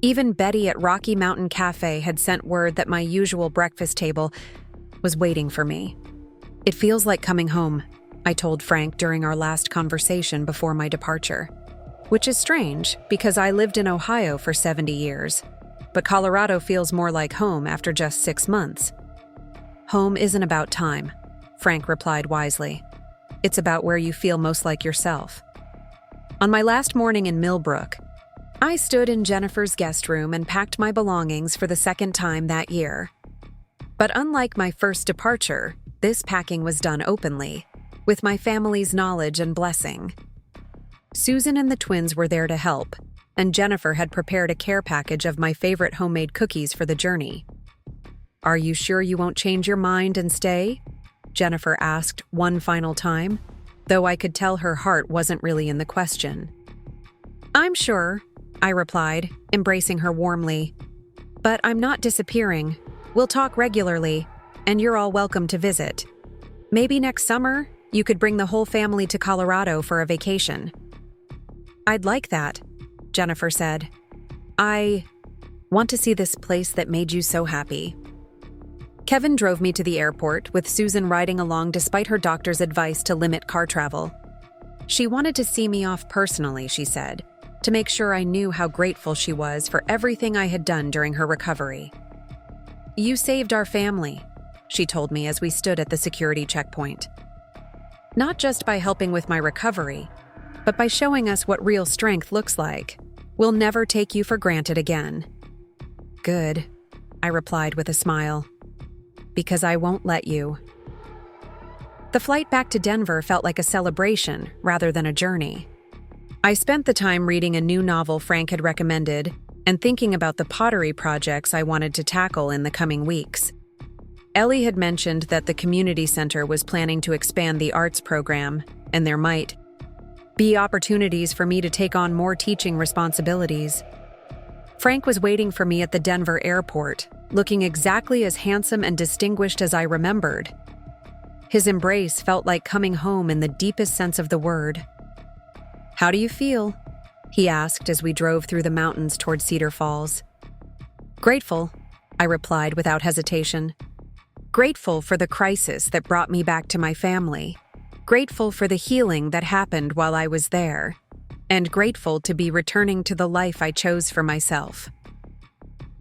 Even Betty at Rocky Mountain Cafe had sent word that my usual breakfast table was waiting for me. It feels like coming home, I told Frank during our last conversation before my departure. Which is strange, because I lived in Ohio for 70 years. But Colorado feels more like home after just 6 months. Home isn't about time, Frank replied wisely. It's about where you feel most like yourself. On my last morning in Millbrook, I stood in Jennifer's guest room and packed my belongings for the second time that year. But unlike my first departure, this packing was done openly, with my family's knowledge and blessing. Susan and the twins were there to help, and Jennifer had prepared a care package of my favorite homemade cookies for the journey. Are you sure you won't change your mind and stay? Jennifer asked one final time, though I could tell her heart wasn't really in the question. I'm sure, I replied, embracing her warmly. But I'm not disappearing. We'll talk regularly, and you're all welcome to visit. Maybe next summer, you could bring the whole family to Colorado for a vacation." "I'd like that," Jennifer said. "I want to see this place that made you so happy." Kevin drove me to the airport, with Susan riding along despite her doctor's advice to limit car travel. She wanted to see me off personally, she said, to make sure I knew how grateful she was for everything I had done during her recovery. "You saved our family," she told me as we stood at the security checkpoint. "Not just by helping with my recovery, but by showing us what real strength looks like. We'll never take you for granted again." "Good," I replied with a smile. "Because I won't let you." The flight back to Denver felt like a celebration rather than a journey. I spent the time reading a new novel Frank had recommended and thinking about the pottery projects I wanted to tackle in the coming weeks. Ellie had mentioned that the community center was planning to expand the arts program, and there might be opportunities for me to take on more teaching responsibilities. Frank was waiting for me at the Denver airport, looking exactly as handsome and distinguished as I remembered. His embrace felt like coming home in the deepest sense of the word. "How do you feel?" he asked as we drove through the mountains toward Cedar Falls. "Grateful," I replied without hesitation. "Grateful for the crisis that brought me back to my family. Grateful for the healing that happened while I was there. And grateful to be returning to the life I chose for myself."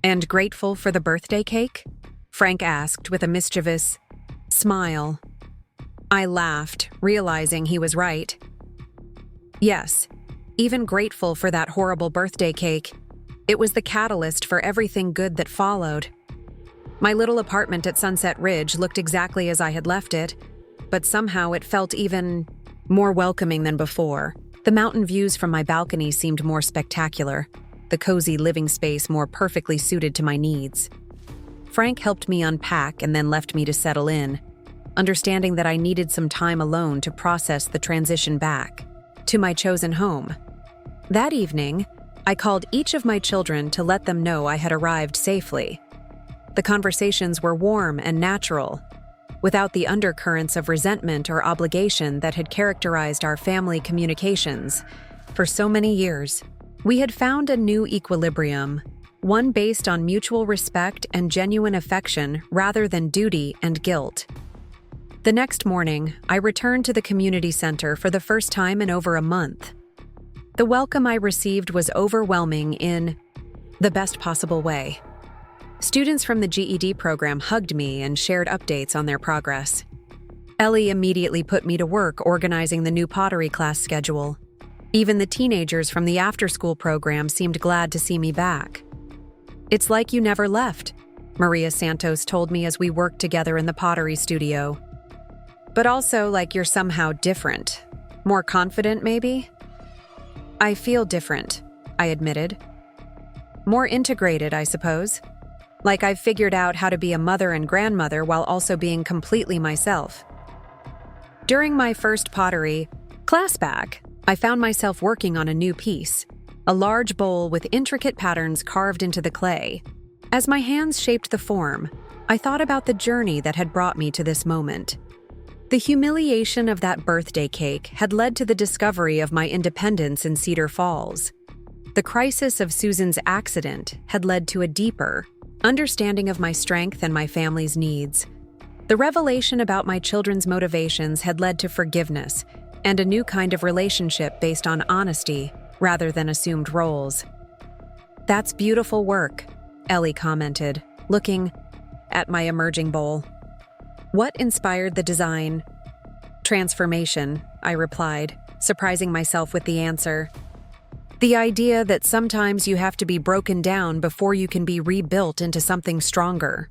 "And grateful for the birthday cake?" Frank asked with a mischievous smile. I laughed, realizing he was right. Yes, even grateful for that horrible birthday cake. It was the catalyst for everything good that followed. My little apartment at Sunset Ridge looked exactly as I had left it, but somehow it felt even more welcoming than before. The mountain views from my balcony seemed more spectacular, the cozy living space more perfectly suited to my needs. Frank helped me unpack and then left me to settle in, understanding that I needed some time alone to process the transition back to my chosen home. That evening, I called each of my children to let them know I had arrived safely. The conversations were warm and natural, without the undercurrents of resentment or obligation that had characterized our family communications for so many years. We had found a new equilibrium, one based on mutual respect and genuine affection rather than duty and guilt. The next morning, I returned to the community center for the first time in over a month. The welcome I received was overwhelming in the best possible way. Students from the GED program hugged me and shared updates on their progress. Ellie immediately put me to work organizing the new pottery class schedule. Even the teenagers from the after-school program seemed glad to see me back. "It's like you never left," Maria Santos told me as we worked together in the pottery studio. "But also like you're somehow different. More confident, maybe?" "I feel different," I admitted. "More integrated, I suppose. Like I've figured out how to be a mother and grandmother while also being completely myself." During my first pottery class back, I found myself working on a new piece, a large bowl with intricate patterns carved into the clay. As my hands shaped the form, I thought about the journey that had brought me to this moment. The humiliation of that birthday cake had led to the discovery of my independence in Cedar Falls. The crisis of Susan's accident had led to a deeper understanding of my strength and my family's needs. The revelation about my children's motivations had led to forgiveness and a new kind of relationship based on honesty rather than assumed roles. "That's beautiful work," Ellie commented, looking at my emerging bowl. "What inspired the design?" "Transformation," I replied, surprising myself with the answer. "The idea that sometimes you have to be broken down before you can be rebuilt into something stronger."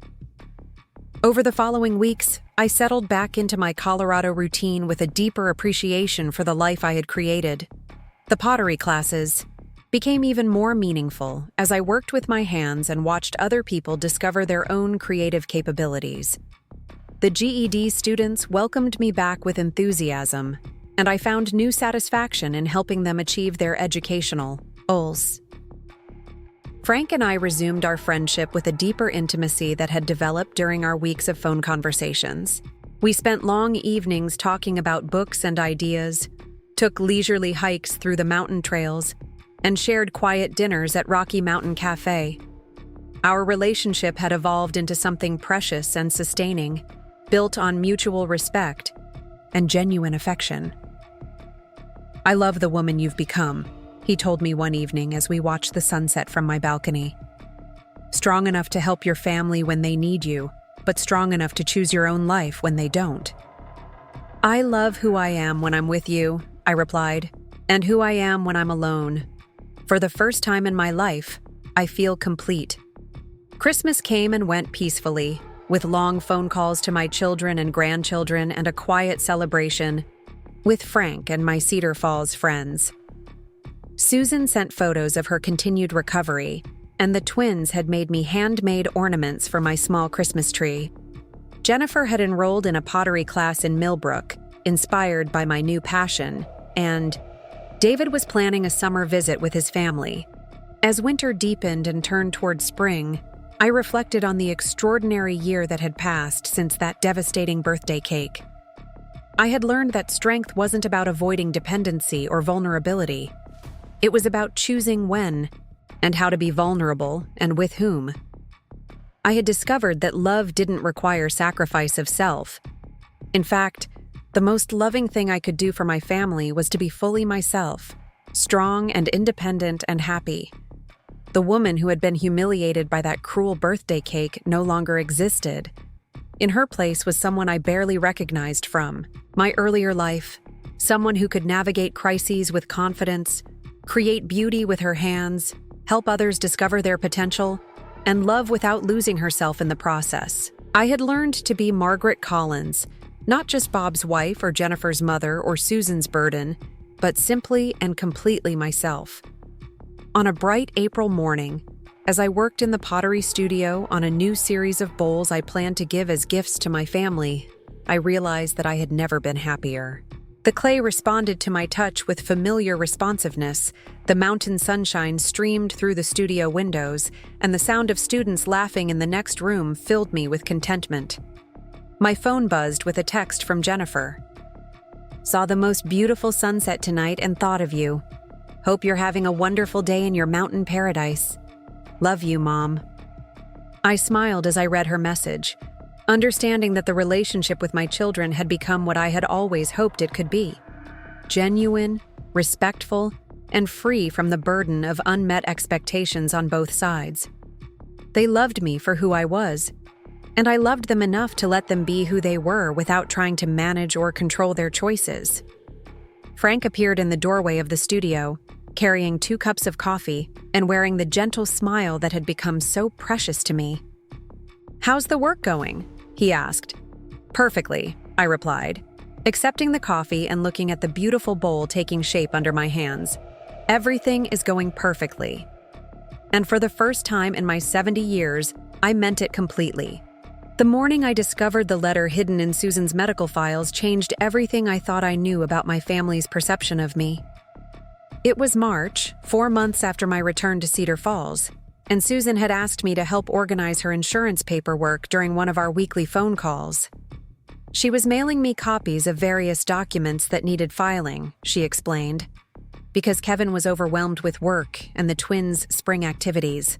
Over the following weeks, I settled back into my Colorado routine with a deeper appreciation for the life I had created. The pottery classes became even more meaningful as I worked with my hands and watched other people discover their own creative capabilities. The GED students welcomed me back with enthusiasm, and I found new satisfaction in helping them achieve their educational goals. Frank and I resumed our friendship with a deeper intimacy that had developed during our weeks of phone conversations. We spent long evenings talking about books and ideas, took leisurely hikes through the mountain trails, and shared quiet dinners at Rocky Mountain Cafe. Our relationship had evolved into something precious and sustaining, built on mutual respect and genuine affection. "I love the woman you've become," he told me one evening as we watched the sunset from my balcony. "Strong enough to help your family when they need you, but strong enough to choose your own life when they don't." "I love who I am when I'm with you," I replied, "and who I am when I'm alone. For the first time in my life, I feel complete." Christmas came and went peacefully, with long phone calls to my children and grandchildren and a quiet celebration with Frank and my Cedar Falls friends. Susan sent photos of her continued recovery, and the twins had made me handmade ornaments for my small Christmas tree. Jennifer had enrolled in a pottery class in Millbrook, inspired by my new passion, and David was planning a summer visit with his family. As winter deepened and turned toward spring, I reflected on the extraordinary year that had passed since that devastating birthday cake. I had learned that strength wasn't about avoiding dependency or vulnerability. It was about choosing when and how to be vulnerable and with whom. I had discovered that love didn't require sacrifice of self. In fact, the most loving thing I could do for my family was to be fully myself, strong and independent and happy. The woman who had been humiliated by that cruel birthday cake no longer existed. In her place was someone I barely recognized from my earlier life, someone who could navigate crises with confidence, create beauty with her hands, help others discover their potential, and love without losing herself in the process. I had learned to be Margaret Collins, not just Bob's wife or Jennifer's mother or Susan's burden, but simply and completely myself. On a bright April morning, as I worked in the pottery studio on a new series of bowls I planned to give as gifts to my family, I realized that I had never been happier. The clay responded to my touch with familiar responsiveness. The mountain sunshine streamed through the studio windows, and the sound of students laughing in the next room filled me with contentment. My phone buzzed with a text from Jennifer. "Saw the most beautiful sunset tonight and thought of you. Hope you're having a wonderful day in your mountain paradise. Love you, Mom." I smiled as I read her message, understanding that the relationship with my children had become what I had always hoped it could be: genuine, respectful, and free from the burden of unmet expectations on both sides. They loved me for who I was, and I loved them enough to let them be who they were without trying to manage or control their choices. Frank appeared in the doorway of the studio, carrying 2 cups of coffee and wearing the gentle smile that had become so precious to me. "How's the work going?" he asked. "Perfectly," I replied, accepting the coffee and looking at the beautiful bowl taking shape under my hands. "Everything is going perfectly." And for the first time in my 70 years, I meant it completely. The morning I discovered the letter hidden in Susan's medical files changed everything I thought I knew about my family's perception of me. It was March, 4 months after my return to Cedar Falls, and Susan had asked me to help organize her insurance paperwork during one of our weekly phone calls. She was mailing me copies of various documents that needed filing, she explained, because Kevin was overwhelmed with work and the twins' spring activities.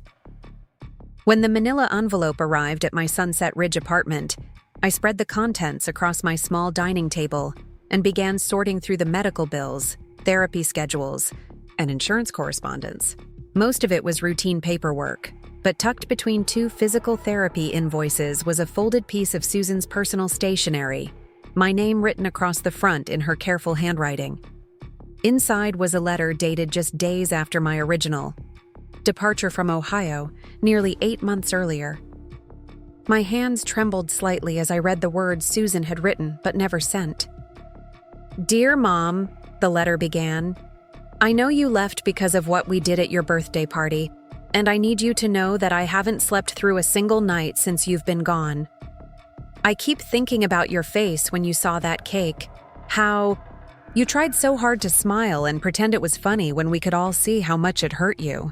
When the manila envelope arrived at my Sunset Ridge apartment, I spread the contents across my small dining table and began sorting through the medical bills, therapy schedules, and insurance correspondence. Most of it was routine paperwork, but tucked between 2 physical therapy invoices was a folded piece of Susan's personal stationery, my name written across the front in her careful handwriting. Inside was a letter dated just days after my original departure from Ohio, nearly 8 months earlier. My hands trembled slightly as I read the words Susan had written but never sent. "Dear Mom," the letter began, "I know you left because of what we did at your birthday party, and I need you to know that I haven't slept through a single night since you've been gone. I keep thinking about your face when you saw that cake, how you tried so hard to smile and pretend it was funny when we could all see how much it hurt you."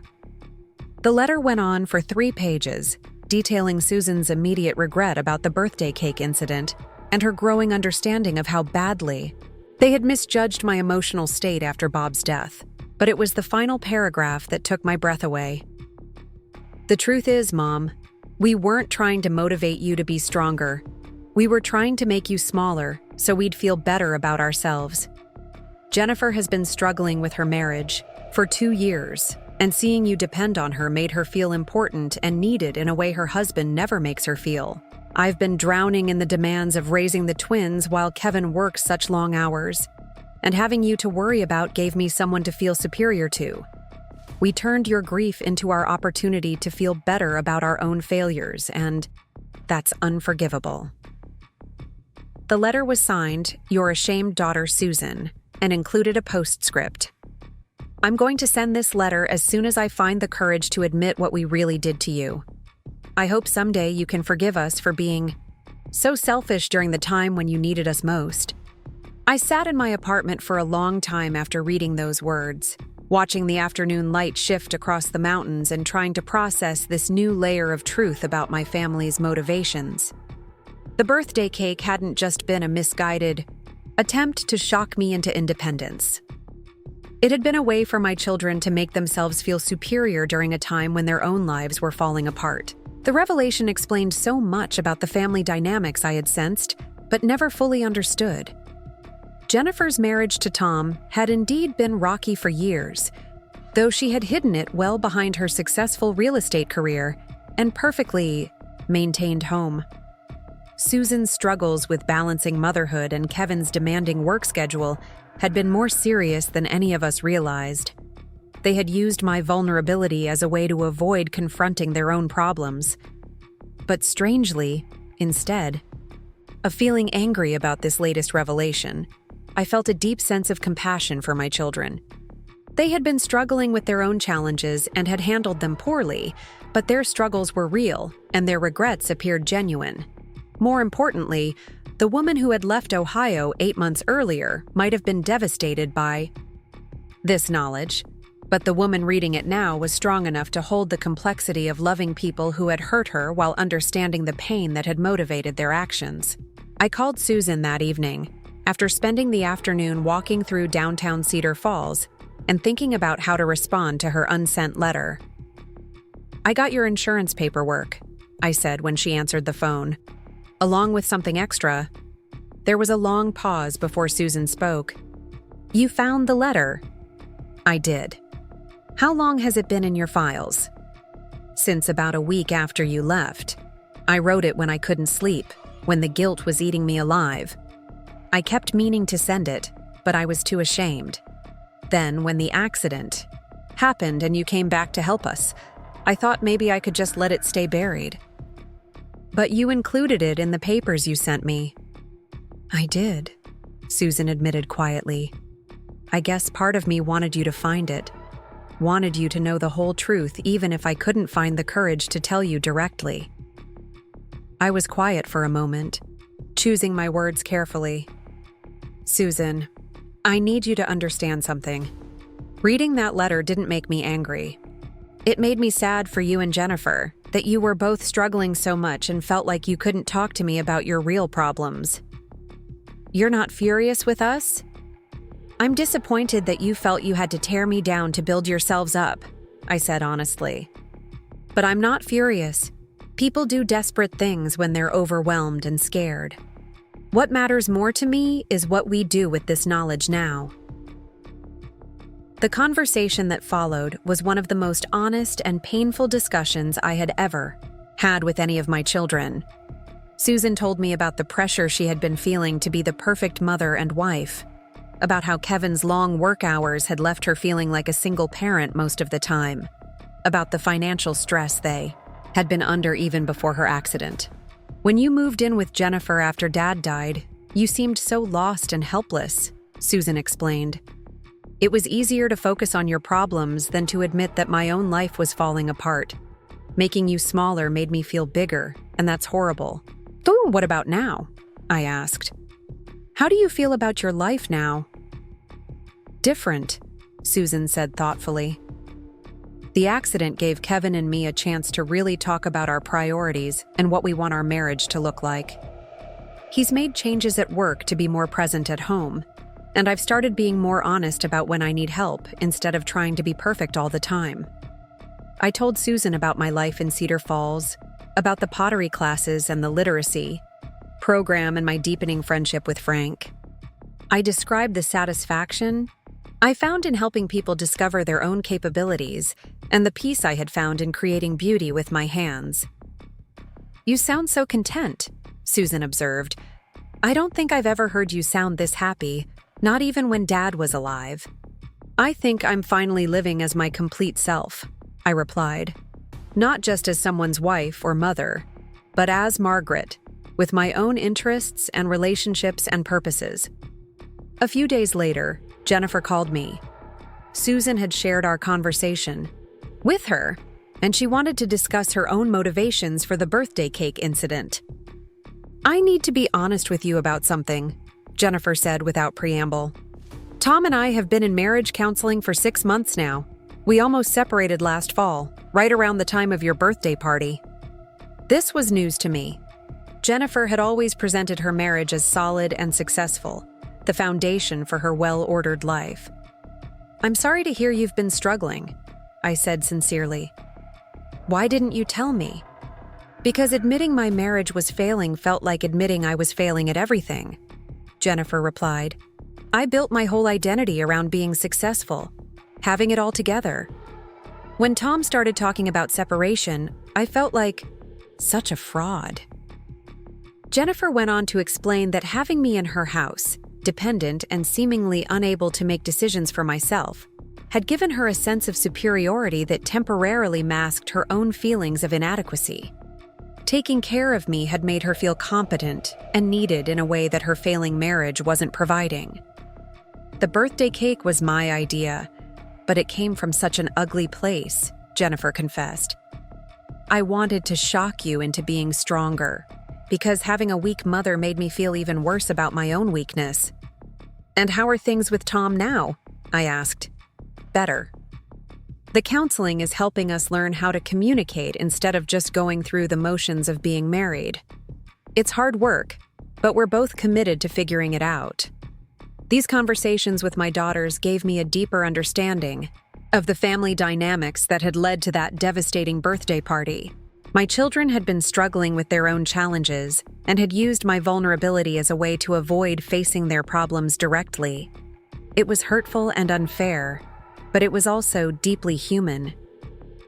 The letter went on for 3 pages, detailing Susan's immediate regret about the birthday cake incident, and her growing understanding of how badly they had misjudged my emotional state after Bob's death. But it was the final paragraph that took my breath away. "The truth is, Mom, we weren't trying to motivate you to be stronger. We were trying to make you smaller so we'd feel better about ourselves. Jennifer has been struggling with her marriage for 2 years, and seeing you depend on her made her feel important and needed in a way her husband never makes her feel. I've been drowning in the demands of raising the twins while Kevin works such long hours, and having you to worry about gave me someone to feel superior to. We turned your grief into our opportunity to feel better about our own failures, and that's unforgivable." The letter was signed, "Your ashamed daughter, Susan," and included a postscript. "I'm going to send this letter as soon as I find the courage to admit what we really did to you. I hope someday you can forgive us for being so selfish during the time when you needed us most." I sat in my apartment for a long time after reading those words, watching the afternoon light shift across the mountains and trying to process this new layer of truth about my family's motivations. The birthday cake hadn't just been a misguided attempt to shock me into independence. It had been a way for my children to make themselves feel superior during a time when their own lives were falling apart. The revelation explained so much about the family dynamics I had sensed, but never fully understood. Jennifer's marriage to Tom had indeed been rocky for years, though she had hidden it well behind her successful real estate career and perfectly maintained home. Susan's struggles with balancing motherhood and Kevin's demanding work schedule had been more serious than any of us realized. They had used my vulnerability as a way to avoid confronting their own problems. But strangely, instead of feeling angry about this latest revelation, I felt a deep sense of compassion for my children. They had been struggling with their own challenges and had handled them poorly, but their struggles were real, and their regrets appeared genuine. More importantly, the woman who had left Ohio 8 months earlier might have been devastated by this knowledge, but the woman reading it now was strong enough to hold the complexity of loving people who had hurt her while understanding the pain that had motivated their actions. I called Susan that evening, after spending the afternoon walking through downtown Cedar Falls and thinking about how to respond to her unsent letter. "I got your insurance paperwork," I said when she answered the phone. Along with something extra. There was a long pause before Susan spoke. "You found the letter?" "I did." "How long has it been in your files?" "Since about a week after you left. I wrote it when I couldn't sleep, when the guilt was eating me alive. I kept meaning to send it, but I was too ashamed. Then, when the accident happened and you came back to help us, I thought maybe I could just let it stay buried. But you included it in the papers you sent me." "I did," Susan admitted quietly. "I guess part of me wanted you to find it, wanted you to know the whole truth even if I couldn't find the courage to tell you directly." I was quiet for a moment, choosing my words carefully. "Susan, I need you to understand something. Reading that letter didn't make me angry. It made me sad for you and Jennifer, that you were both struggling so much and felt like you couldn't talk to me about your real problems. You're not furious with us? I'm disappointed that you felt you had to tear me down to build yourselves up," I said honestly. "But I'm not furious. People do desperate things when they're overwhelmed and scared. What matters more to me is what we do with this knowledge now." The conversation that followed was one of the most honest and painful discussions I had ever had with any of my children. Susan told me about the pressure she had been feeling to be the perfect mother and wife, about how Kevin's long work hours had left her feeling like a single parent most of the time, about the financial stress they had been under even before her accident. "When you moved in with Jennifer after Dad died, you seemed so lost and helpless," Susan explained. "It was easier to focus on your problems than to admit that my own life was falling apart. Making you smaller made me feel bigger, and that's horrible." "So what about now?" I asked. "How do you feel about your life now?" "Different," Susan said thoughtfully. "The accident gave Kevin and me a chance to really talk about our priorities and what we want our marriage to look like. He's made changes at work to be more present at home, and I've started being more honest about when I need help instead of trying to be perfect all the time. I told Susan about my life in Cedar Falls, about the pottery classes and the literacy program and my deepening friendship with Frank. I described the satisfaction I found in helping people discover their own capabilities and the peace I had found in creating beauty with my hands. "You sound so content," Susan observed. "I don't think I've ever heard you sound this happy, not even when Dad was alive." "I think I'm finally living as my complete self," I replied. "Not just as someone's wife or mother, but as Margaret, with my own interests and relationships and purposes." A few days later, Jennifer called me. Susan had shared our conversation with her, and she wanted to discuss her own motivations for the birthday cake incident. "I need to be honest with you about something," Jennifer said without preamble. "Tom and I have been in marriage counseling for 6 months now. We almost separated last fall, right around the time of your birthday party." This was news to me. Jennifer had always presented her marriage as solid and successful, the foundation for her well-ordered life. "I'm sorry to hear you've been struggling," I said sincerely. "Why didn't you tell me?" "Because admitting my marriage was failing felt like admitting I was failing at everything," Jennifer replied. "I built my whole identity around being successful, having it all together. When Tom started talking about separation, I felt like such a fraud." Jennifer went on to explain that having me in her house, dependent and seemingly unable to make decisions for myself, had given her a sense of superiority that temporarily masked her own feelings of inadequacy. Taking care of me had made her feel competent and needed in a way that her failing marriage wasn't providing. "The birthday cake was my idea, but it came from such an ugly place," Jennifer confessed. "I wanted to shock you into being stronger, because having a weak mother made me feel even worse about my own weakness." "And how are things with Tom now?" I asked. "Better. The counseling is helping us learn how to communicate instead of just going through the motions of being married. It's hard work, but we're both committed to figuring it out." These conversations with my daughters gave me a deeper understanding of the family dynamics that had led to that devastating birthday party. My children had been struggling with their own challenges and had used my vulnerability as a way to avoid facing their problems directly. It was hurtful and unfair, but it was also deeply human.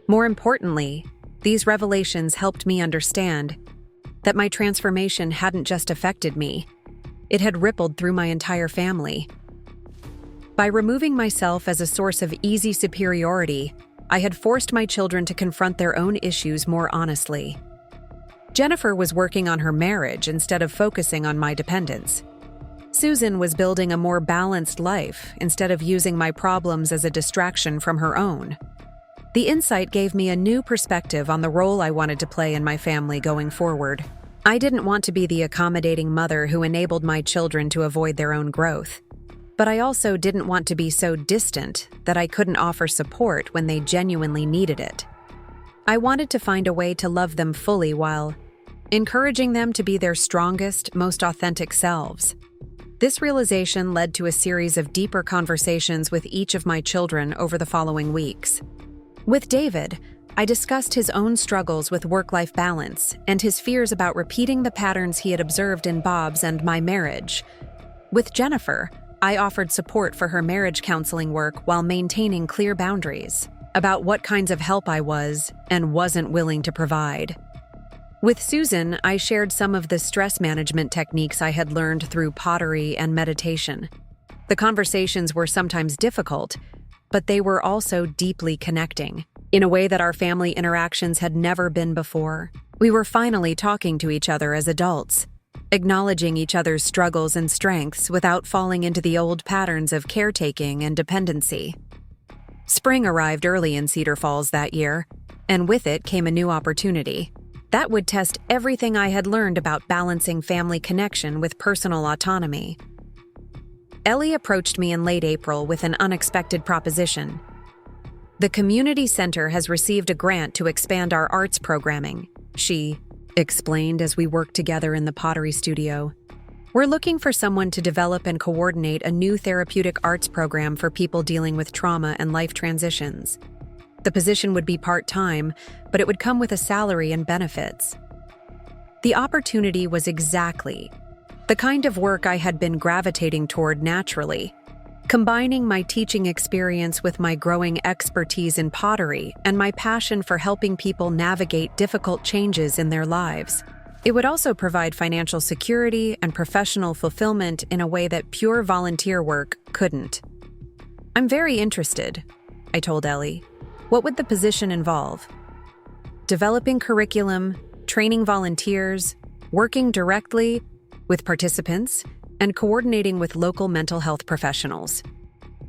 More importantly, these revelations helped me understand that my transformation hadn't just affected me, it had rippled through my entire family. By removing myself as a source of easy superiority, I had forced my children to confront their own issues more honestly. Jennifer was working on her marriage instead of focusing on my dependence. Susan was building a more balanced life instead of using my problems as a distraction from her own. The insight gave me a new perspective on the role I wanted to play in my family going forward. I didn't want to be the accommodating mother who enabled my children to avoid their own growth. But I also didn't want to be so distant that I couldn't offer support when they genuinely needed it. I wanted to find a way to love them fully while encouraging them to be their strongest, most authentic selves. This realization led to a series of deeper conversations with each of my children over the following weeks. With David, I discussed his own struggles with work-life balance and his fears about repeating the patterns he had observed in Bob's and my marriage. With Jennifer, I offered support for her marriage counseling work while maintaining clear boundaries about what kinds of help I was and wasn't willing to provide. With Susan, I shared some of the stress management techniques I had learned through pottery and meditation. The conversations were sometimes difficult, but they were also deeply connecting, in a way that our family interactions had never been before. We were finally talking to each other as adults, acknowledging each other's struggles and strengths without falling into the old patterns of caretaking and dependency. Spring arrived early in Cedar Falls that year, and with it came a new opportunity. That would test everything I had learned about balancing family connection with personal autonomy. Ellie approached me in late April with an unexpected proposition. "The community center has received a grant to expand our arts programming," she explained as we worked together in the pottery studio. We're looking for someone to develop and coordinate a new therapeutic arts program for people dealing with trauma and life transitions. The position would be part-time, but it would come with a salary and benefits. The opportunity was exactly the kind of work I had been gravitating toward naturally, combining my teaching experience with my growing expertise in pottery and my passion for helping people navigate difficult changes in their lives. It would also provide financial security and professional fulfillment in a way that pure volunteer work couldn't. "I'm very interested," I told Ellie. "What would the position involve?" "Developing curriculum, training volunteers, working directly with participants, and coordinating with local mental health professionals.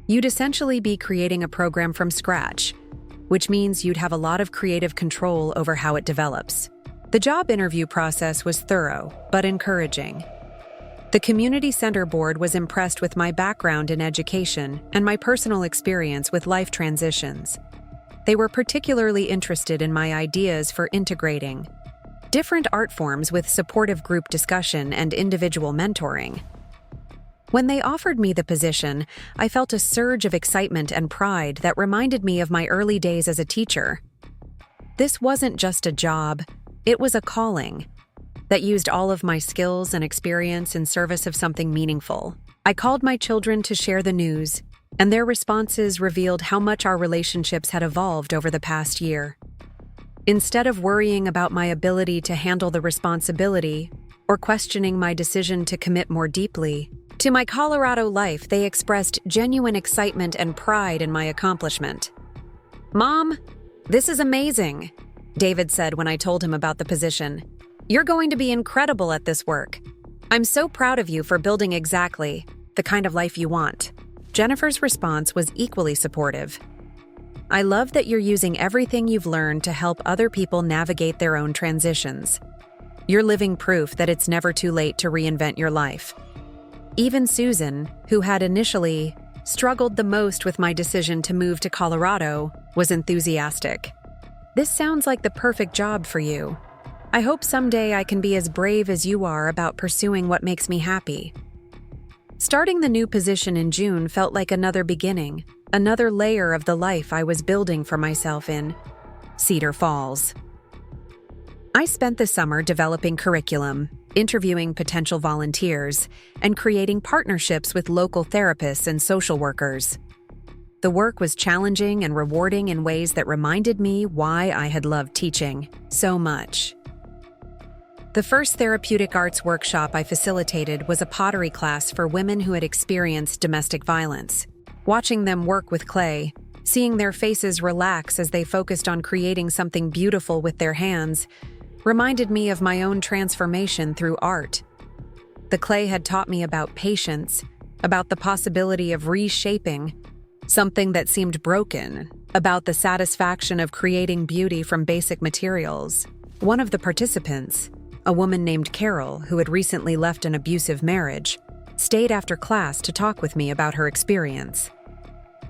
You'd essentially be creating a program from scratch, which means you'd have a lot of creative control over how it develops." The job interview process was thorough, but encouraging. The community center board was impressed with my background in education and my personal experience with life transitions. They were particularly interested in my ideas for integrating different art forms with supportive group discussion and individual mentoring. When they offered me the position, I felt a surge of excitement and pride that reminded me of my early days as a teacher. This wasn't just a job, it was a calling that used all of my skills and experience in service of something meaningful. I called my children to share the news, and their responses revealed how much our relationships had evolved over the past year. Instead of worrying about my ability to handle the responsibility or questioning my decision to commit more deeply to my Colorado life, they expressed genuine excitement and pride in my accomplishment. "Mom, this is amazing," David said when I told him about the position. "You're going to be incredible at this work. I'm so proud of you for building exactly the kind of life you want." Jennifer's response was equally supportive. "I love that you're using everything you've learned to help other people navigate their own transitions. You're living proof that it's never too late to reinvent your life." Even Susan, who had initially struggled the most with my decision to move to Colorado, was enthusiastic. "This sounds like the perfect job for you. I hope someday I can be as brave as you are about pursuing what makes me happy." Starting the new position in June felt like another beginning, another layer of the life I was building for myself in Cedar Falls. I spent the summer developing curriculum, interviewing potential volunteers, and creating partnerships with local therapists and social workers. The work was challenging and rewarding in ways that reminded me why I had loved teaching so much. The first therapeutic arts workshop I facilitated was a pottery class for women who had experienced domestic violence. Watching them work with clay, seeing their faces relax as they focused on creating something beautiful with their hands, reminded me of my own transformation through art. The clay had taught me about patience, about the possibility of reshaping something that seemed broken, about the satisfaction of creating beauty from basic materials. One of the participants, a woman named Carol who had recently left an abusive marriage, stayed after class to talk with me about her experience.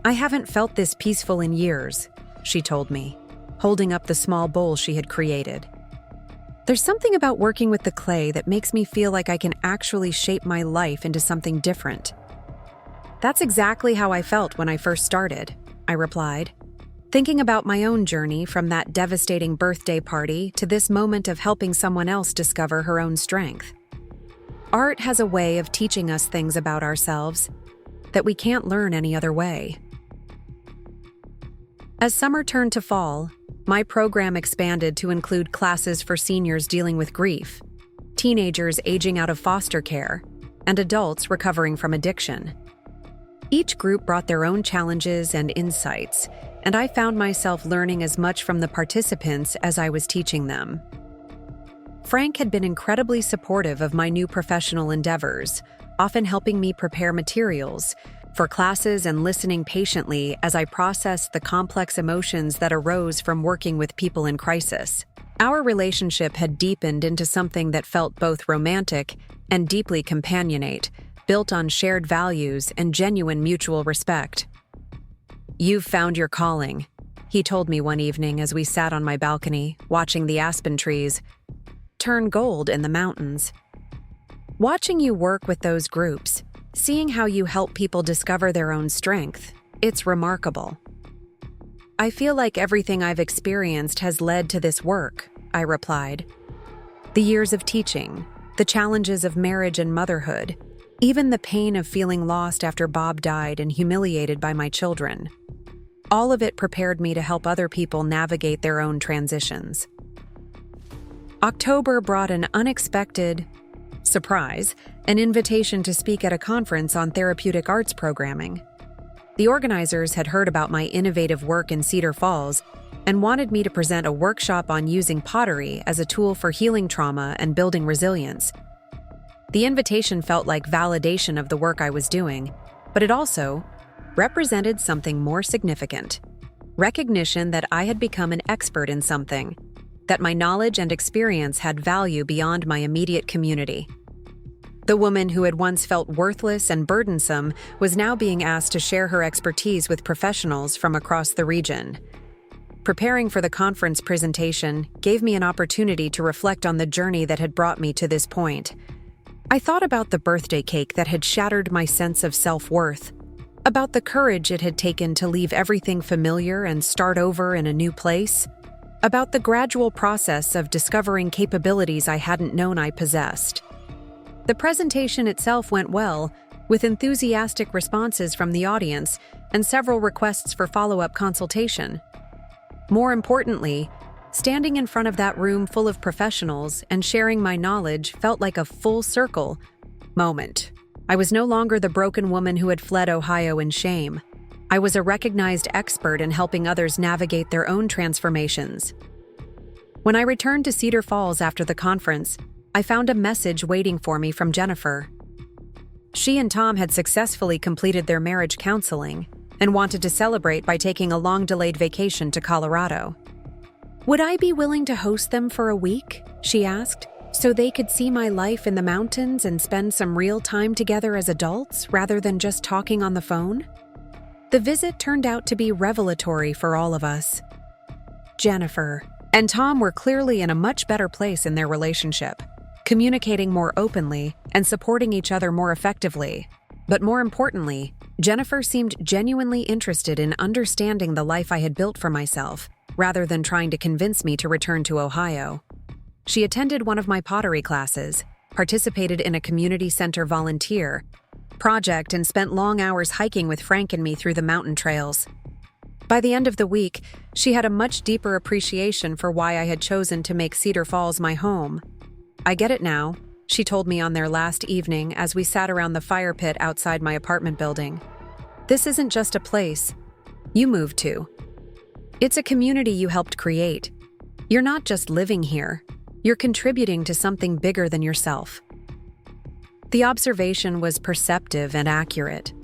"I haven't felt this peaceful in years," she told me, holding up the small bowl she had created. "There's something about working with the clay that makes me feel like I can actually shape my life into something different." "That's exactly how I felt when I first started," I replied, thinking about my own journey from that devastating birthday party to this moment of helping someone else discover her own strength. Art has a way of teaching us things about ourselves that we can't learn any other way. As summer turned to fall, my program expanded to include classes for seniors dealing with grief, teenagers aging out of foster care, and adults recovering from addiction. Each group brought their own challenges and insights, and I found myself learning as much from the participants as I was teaching them. Frank had been incredibly supportive of my new professional endeavors, often helping me prepare materials for classes and listening patiently as I processed the complex emotions that arose from working with people in crisis. Our relationship had deepened into something that felt both romantic and deeply companionate, built on shared values and genuine mutual respect. "You've found your calling," he told me one evening as we sat on my balcony, watching the aspen trees turn gold in the mountains. Watching you work with those groups, seeing how you help people discover their own strength, it's remarkable. I feel like everything I've experienced has led to this work, I replied. The years of teaching, the challenges of marriage and motherhood, even the pain of feeling lost after Bob died and humiliated by my children. All of it prepared me to help other people navigate their own transitions. October brought an unexpected surprise, an invitation to speak at a conference on therapeutic arts programming. The organizers had heard about my innovative work in Cedar Falls and wanted me to present a workshop on using pottery as a tool for healing trauma and building resilience. The invitation felt like validation of the work I was doing, but it also represented something more significant: recognition that I had become an expert in something, that my knowledge and experience had value beyond my immediate community. The woman who had once felt worthless and burdensome was now being asked to share her expertise with professionals from across the region. Preparing for the conference presentation gave me an opportunity to reflect on the journey that had brought me to this point. I thought about the birthday cake that had shattered my sense of self-worth, about the courage it had taken to leave everything familiar and start over in a new place, about the gradual process of discovering capabilities I hadn't known I possessed. The presentation itself went well, with enthusiastic responses from the audience and several requests for follow-up consultation. More importantly, standing in front of that room full of professionals and sharing my knowledge felt like a full circle moment. I was no longer the broken woman who had fled Ohio in shame. I was a recognized expert in helping others navigate their own transformations. When I returned to Cedar Falls after the conference, I found a message waiting for me from Jennifer. She and Tom had successfully completed their marriage counseling and wanted to celebrate by taking a long-delayed vacation to Colorado. Would I be willing to host them for a week? She asked, so they could see my life in the mountains and spend some real time together as adults rather than just talking on the phone? The visit turned out to be revelatory for all of us. Jennifer and Tom were clearly in a much better place in their relationship, communicating more openly and supporting each other more effectively. But more importantly, Jennifer seemed genuinely interested in understanding the life I had built for myself, rather than trying to convince me to return to Ohio. She attended one of my pottery classes, participated in a community center volunteer project, and spent long hours hiking with Frank and me through the mountain trails. By the end of the week, she had a much deeper appreciation for why I had chosen to make Cedar Falls my home. I get it now, she told me on their last evening as we sat around the fire pit outside my apartment building. This isn't just a place you moved to. It's a community you helped create. You're not just living here, you're contributing to something bigger than yourself. The observation was perceptive and accurate.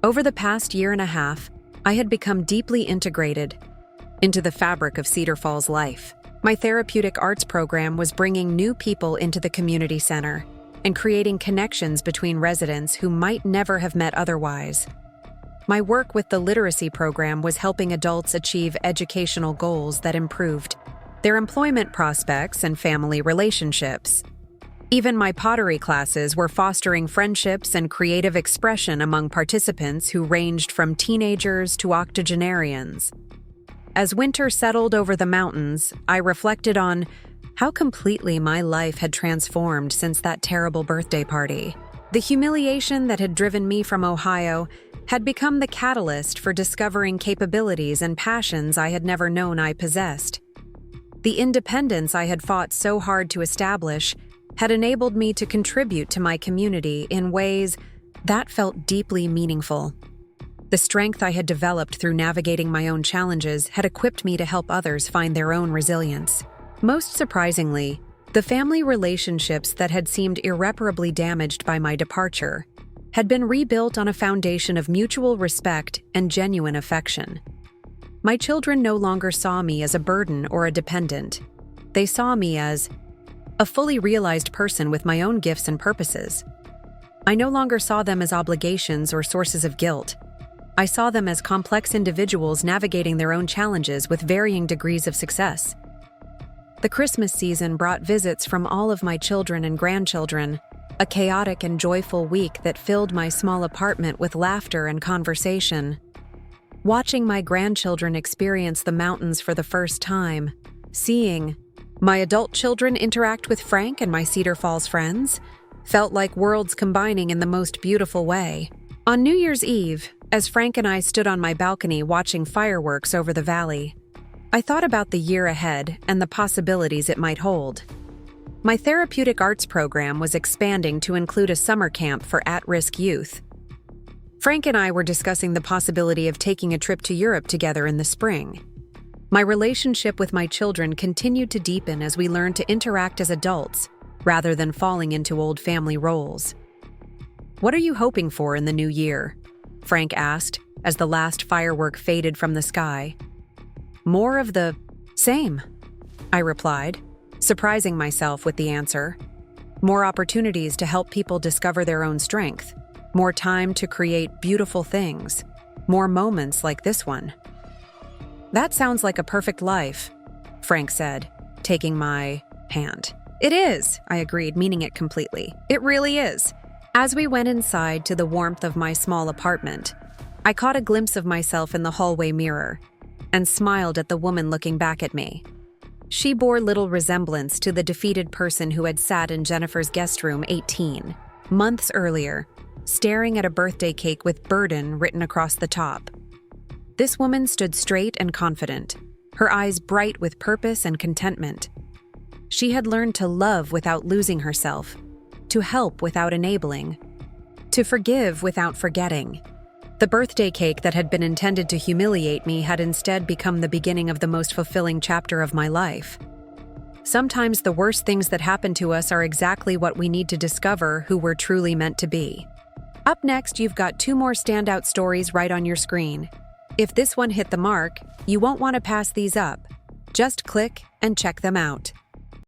Over the past year and a half, I had become deeply integrated into the fabric of Cedar Falls life. My therapeutic arts program was bringing new people into the community center and creating connections between residents who might never have met otherwise. My work with the literacy program was helping adults achieve educational goals that improved their employment prospects and family relationships. Even my pottery classes were fostering friendships and creative expression among participants who ranged from teenagers to octogenarians. As winter settled over the mountains, I reflected on how completely my life had transformed since that terrible birthday party. The humiliation that had driven me from Ohio had become the catalyst for discovering capabilities and passions I had never known I possessed. The independence I had fought so hard to establish had enabled me to contribute to my community in ways that felt deeply meaningful. The strength I had developed through navigating my own challenges had equipped me to help others find their own resilience. Most surprisingly, the family relationships that had seemed irreparably damaged by my departure had been rebuilt on a foundation of mutual respect and genuine affection. My children no longer saw me as a burden or a dependent. They saw me as a fully realized person with my own gifts and purposes. I no longer saw them as obligations or sources of guilt. I saw them as complex individuals navigating their own challenges with varying degrees of success. The Christmas season brought visits from all of my children and grandchildren, a chaotic and joyful week that filled my small apartment with laughter and conversation. Watching my grandchildren experience the mountains for the first time, seeing my adult children interact with Frank and my Cedar Falls friends, felt like worlds combining in the most beautiful way. On New Year's Eve, as Frank and I stood on my balcony watching fireworks over the valley, I thought about the year ahead and the possibilities it might hold. My therapeutic arts program was expanding to include a summer camp for at-risk youth. Frank and I were discussing the possibility of taking a trip to Europe together in the spring. My relationship with my children continued to deepen as we learned to interact as adults rather than falling into old family roles. "What are you hoping for in the new year?" Frank asked as the last firework faded from the sky. "More of the same," I replied, surprising myself with the answer. "More opportunities to help people discover their own strength. More time to create beautiful things. More moments like this one." "That sounds like a perfect life," Frank said, taking my hand. "It is," I agreed, meaning it completely. "It really is." As we went inside to the warmth of my small apartment, I caught a glimpse of myself in the hallway mirror and smiled at the woman looking back at me. She bore little resemblance to the defeated person who had sat in Jennifer's guest room 18 months earlier, staring at a birthday cake with burden written across the top. This woman stood straight and confident, her eyes bright with purpose and contentment. She had learned to love without losing herself, to help without enabling, to forgive without forgetting. The birthday cake that had been intended to humiliate me had instead become the beginning of the most fulfilling chapter of my life. Sometimes the worst things that happen to us are exactly what we need to discover who we're truly meant to be. Up next, you've got 2 more standout stories right on your screen. If this one hit the mark, you won't want to pass these up. Just click and check them out.